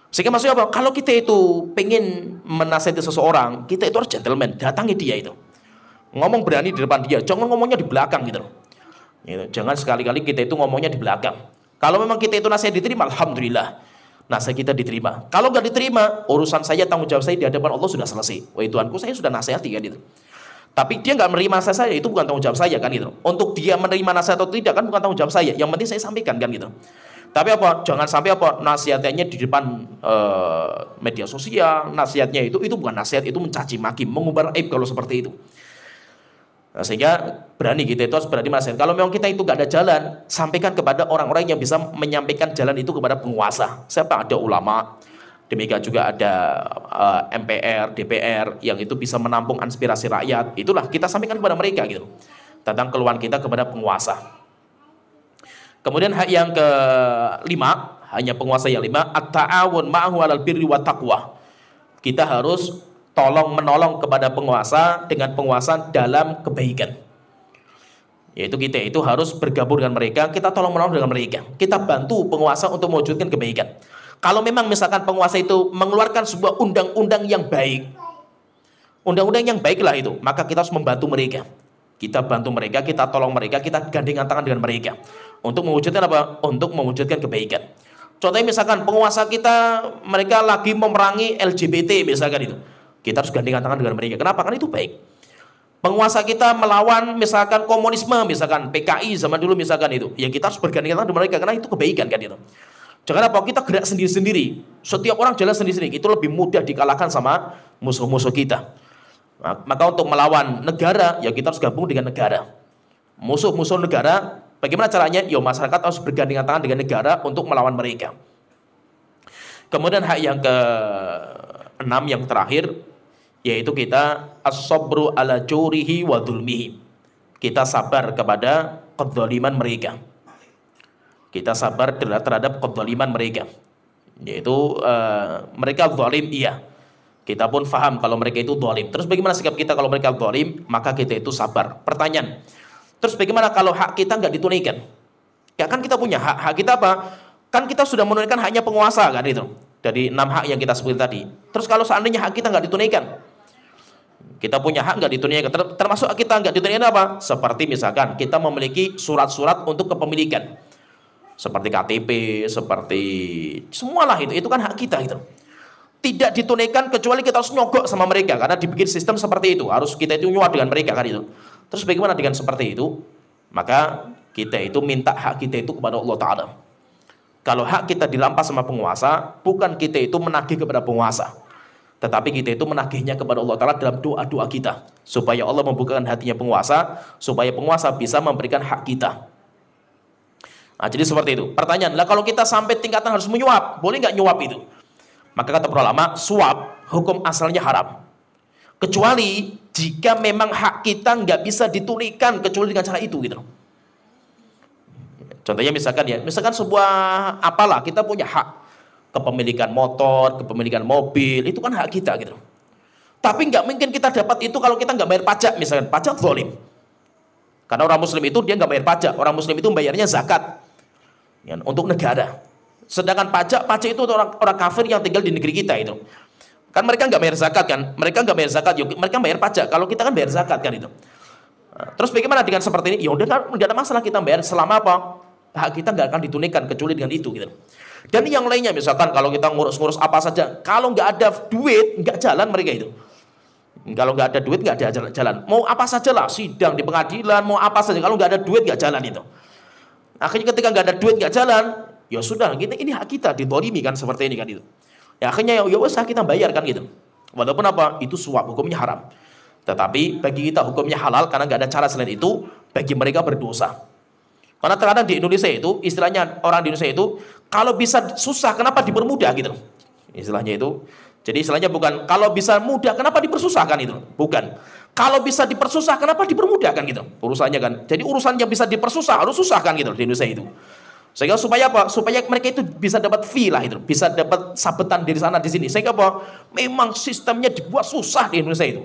Sehingga maksudnya apa? Kalau kita itu pengen menasihati seseorang, kita itu harus gentleman, datangi dia itu, ngomong berani di depan dia, jangan ngomongnya di belakang gitu. Jangan sekali-kali kita itu ngomongnya di belakang. Kalau memang kita itu nasihat diterima, alhamdulillah, nasihat kita diterima. Kalau nggak diterima, urusan saya, tanggung jawab saya di hadapan Allah sudah selesai. Wahai Tuhanku, saya sudah nasihati kan itu. Tapi dia nggak menerima nasihat saya, itu bukan tanggung jawab saya kan gitu. Untuk dia menerima nasihat atau tidak kan bukan tanggung jawab saya. Yang penting saya sampaikan kan gitu. Tapi apa? Jangan sampai apa? Nasihatnya di depan media sosial, nasihatnya itu bukan nasihat, itu mencaci maki, mengumbar aib kalau seperti itu. Nah, sehingga berani kita itu harus berani menasihat. Kalau memang kita itu gak ada jalan, sampaikan kepada orang-orang yang bisa menyampaikan jalan itu kepada penguasa. Siapa? Ada ulama, demikian juga ada MPR, DPR yang itu bisa menampung aspirasi rakyat. Itulah kita sampaikan kepada mereka gitu, tentang keluhan kita kepada penguasa. Kemudian hak yang kelima, hanya penguasa yang lima, at-ta'awun ma'ahu 'alal birri wat taqwa. Kita harus tolong menolong kepada penguasa dengan penguasa dalam kebaikan. Yaitu kita itu harus bergabung dengan mereka, kita tolong menolong dengan mereka. Kita bantu penguasa untuk mewujudkan kebaikan. Kalau memang misalkan penguasa itu mengeluarkan sebuah undang-undang yang baik, undang-undang yang baiklah itu, maka kita harus membantu mereka. Kita bantu mereka, kita tolong mereka, kita gandengan tangan dengan mereka. Untuk mewujudkan apa? Untuk mewujudkan kebaikan. Contohnya misalkan penguasa kita, mereka lagi memerangi LGBT misalkan itu, kita harus gandengan tangan dengan mereka. Kenapa? Karena itu baik. Penguasa kita melawan misalkan komunisme, misalkan PKI zaman dulu misalkan itu, ya kita harus bergandengan tangan dengan mereka karena itu kebaikan kan itu. Jangan apa kita gerak sendiri-sendiri. Setiap orang jalan sendiri-sendiri, itu lebih mudah dikalahkan sama musuh-musuh kita. Maka untuk melawan negara, ya kita harus gabung dengan negara. Musuh-musuh negara, bagaimana caranya? Ya masyarakat harus bergandengan tangan dengan negara untuk melawan mereka. Kemudian hak yang ke-6 yang terakhir, yaitu kita as-sabru ala jurihi wa dhulmihi. Kita sabar kepada kezaliman mereka. Kita sabar terhadap kezaliman mereka. Yaitu mereka zalim, iya. Kita pun faham kalau mereka itu zalim. Terus bagaimana sikap kita kalau mereka zalim? Maka kita itu sabar. Pertanyaan, terus bagaimana kalau hak kita nggak ditunaikan? Ya kan kita punya hak. Hak kita apa? Kan kita sudah menunaikan haknya penguasa kan itu. Dari 6 hak yang kita sebut tadi. Terus kalau seandainya hak kita nggak ditunaikan, kita punya hak nggak ditunaikan, termasuk hak kita nggak ditunaikan apa? Seperti misalkan kita memiliki surat-surat untuk kepemilikan, seperti KTP, seperti semualah itu kan hak kita itu. Tidak ditunaikan kecuali kita harus nyogok sama mereka karena dibikin sistem seperti itu. Harus kita itu nyuap dengan mereka kan itu. Terus bagaimana dengan seperti itu? Maka kita itu minta hak kita itu kepada Allah Ta'ala. Kalau hak kita dirampas sama penguasa, bukan kita itu menagih kepada penguasa, tetapi kita itu menagihnya kepada Allah Ta'ala dalam doa-doa kita, supaya Allah membukakan hatinya penguasa, supaya penguasa bisa memberikan hak kita. Nah, jadi seperti itu. Pertanyaan, lah kalau kita sampai tingkatan harus menyuap, boleh nggak nyuap itu? Maka kata para ulama, suap hukum asalnya haram. Kecuali jika memang hak kita nggak bisa ditunaikan kecuali dengan cara itu gitu. Contohnya misalkan sebuah apalah, kita punya hak kepemilikan motor, kepemilikan mobil, itu kan hak kita gitu. Tapi nggak mungkin kita dapat itu kalau kita nggak bayar pajak, misalkan pajak zalim. Karena orang muslim itu dia nggak bayar pajak, orang muslim itu bayarnya zakat ya, untuk negara. Sedangkan pajak itu untuk orang kafir yang tinggal di negeri kita itu. Kan mereka nggak bayar zakat kan, mereka nggak bayar zakat, mereka bayar pajak. Kalau kita kan bayar zakat kan itu. Terus bagaimana dengan seperti ini? Ya udah kan nggak ada masalah kita bayar selama apa? Hak kita nggak akan ditunaikan kecuali dengan itu gitu. Dan yang lainnya misalkan kalau kita ngurus-ngurus apa saja, kalau nggak ada duit nggak jalan mereka itu. Kalau nggak ada duit nggak ada jalan. Mau apa saja lah, sidang di pengadilan, mau apa saja. Kalau nggak ada duit nggak jalan itu. Akhirnya ketika nggak ada duit nggak jalan, ya sudah, ini hak kita didolimi kan seperti ini kan itu. Ya akhirnya ya usah kita bayar kan gitu. Walaupun apa itu suap, hukumnya haram. Tetapi bagi kita hukumnya halal karena nggak ada cara selain itu. Bagi mereka berdosa. Karena terkadang di Indonesia itu, istilahnya orang di Indonesia itu, kalau bisa susah, kenapa dipermudah gitu? Istilahnya itu. Jadi istilahnya bukan, kalau bisa mudah, kenapa dipersusahkan itu? Bukan. Kalau bisa dipersusah, kenapa dipermudahkan gitu? Urusannya kan. Jadi urusan yang bisa dipersusah, harus susahkan gitu di Indonesia itu. Sehingga supaya apa? Supaya mereka itu bisa dapat fee lah itu. Bisa dapat sabetan dari sana, di sini. Sehingga apa? Memang sistemnya dibuat susah di Indonesia itu.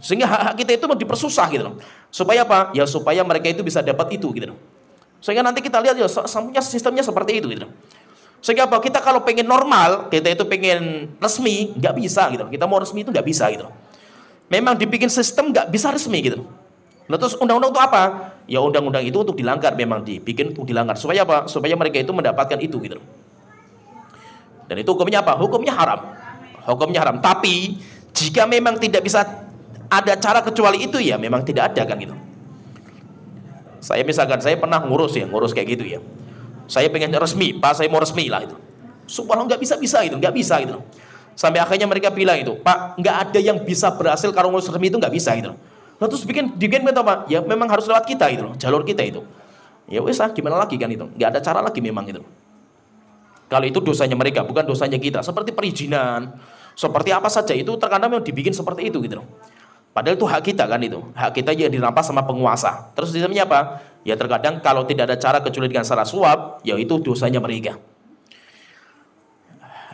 Sehingga hak kita itu dipersusah gitu loh. Supaya apa? Ya supaya mereka itu bisa dapat itu gitu loh. Sehingga nanti kita lihat ya sistemnya seperti itu gitu loh. Sehingga apa? Kita kalau pengen normal, kita itu pengen resmi, nggak bisa gitu loh. Kita mau resmi itu nggak bisa gitu loh. Memang dibikin sistem nggak bisa resmi gitu loh. Nah, terus undang-undang itu apa? Ya undang-undang itu untuk dilanggar, memang dibikin untuk dilanggar. Supaya apa? Supaya mereka itu mendapatkan itu gitu loh. Dan itu hukumnya apa? Hukumnya haram. Hukumnya haram. Tapi jika memang tidak bisa ada cara kecuali itu, ya memang tidak ada kan gitu. Saya misalkan saya pernah ngurus kayak gitu ya. Saya pengen resmi, Pak, saya mau resmi lah itu. Subhanallah nggak bisa itu, nggak bisa gitu. Sampai akhirnya mereka bilang itu, Pak, nggak ada yang bisa berhasil kalau ngurus resmi itu nggak bisa gitu. Nah, terus bikin apa? Ya memang harus lewat kita itu, jalur kita itu. Ya wes gimana lagi kan itu? Nggak ada cara lagi memang itu. Kalau itu dosanya mereka, bukan dosanya kita. Seperti perizinan, seperti apa saja itu terkadang memang dibikin seperti itu gitu. Padahal itu hak kita kan itu. Hak kita yang dirampas sama penguasa. Terus sistemnya apa? Ya terkadang kalau tidak ada cara kecuali dengan cara suap, ya itu dosanya mereka.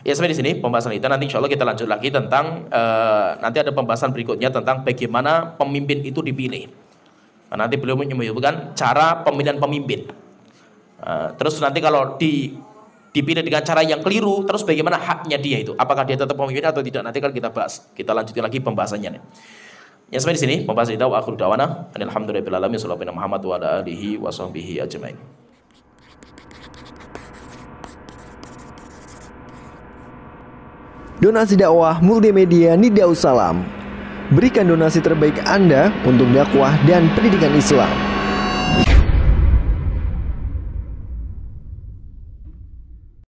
Ya sampai di sini pembahasan kita. Nanti insya Allah kita lanjut lagi tentang nanti ada pembahasan berikutnya tentang bagaimana pemimpin itu dipilih. Nah, nanti beliau menyebutkan cara pemilihan pemimpin. Terus nanti kalau dipilih dengan cara yang keliru, terus bagaimana haknya dia itu? Apakah dia tetap pemimpin atau tidak? Nanti kan kita bahas. Kita lanjutin lagi pembahasannya nih. Ya sampai di sini pembahasan kita wa akhiru da'wana alhamdulillahirabbil alamin sallallahu alaihi Muhammad wa ala alihi wa sahbihi ajmain. Donasi dakwah multimedia Nida Salam. Berikan donasi terbaik Anda untuk dakwah dan pendidikan Islam.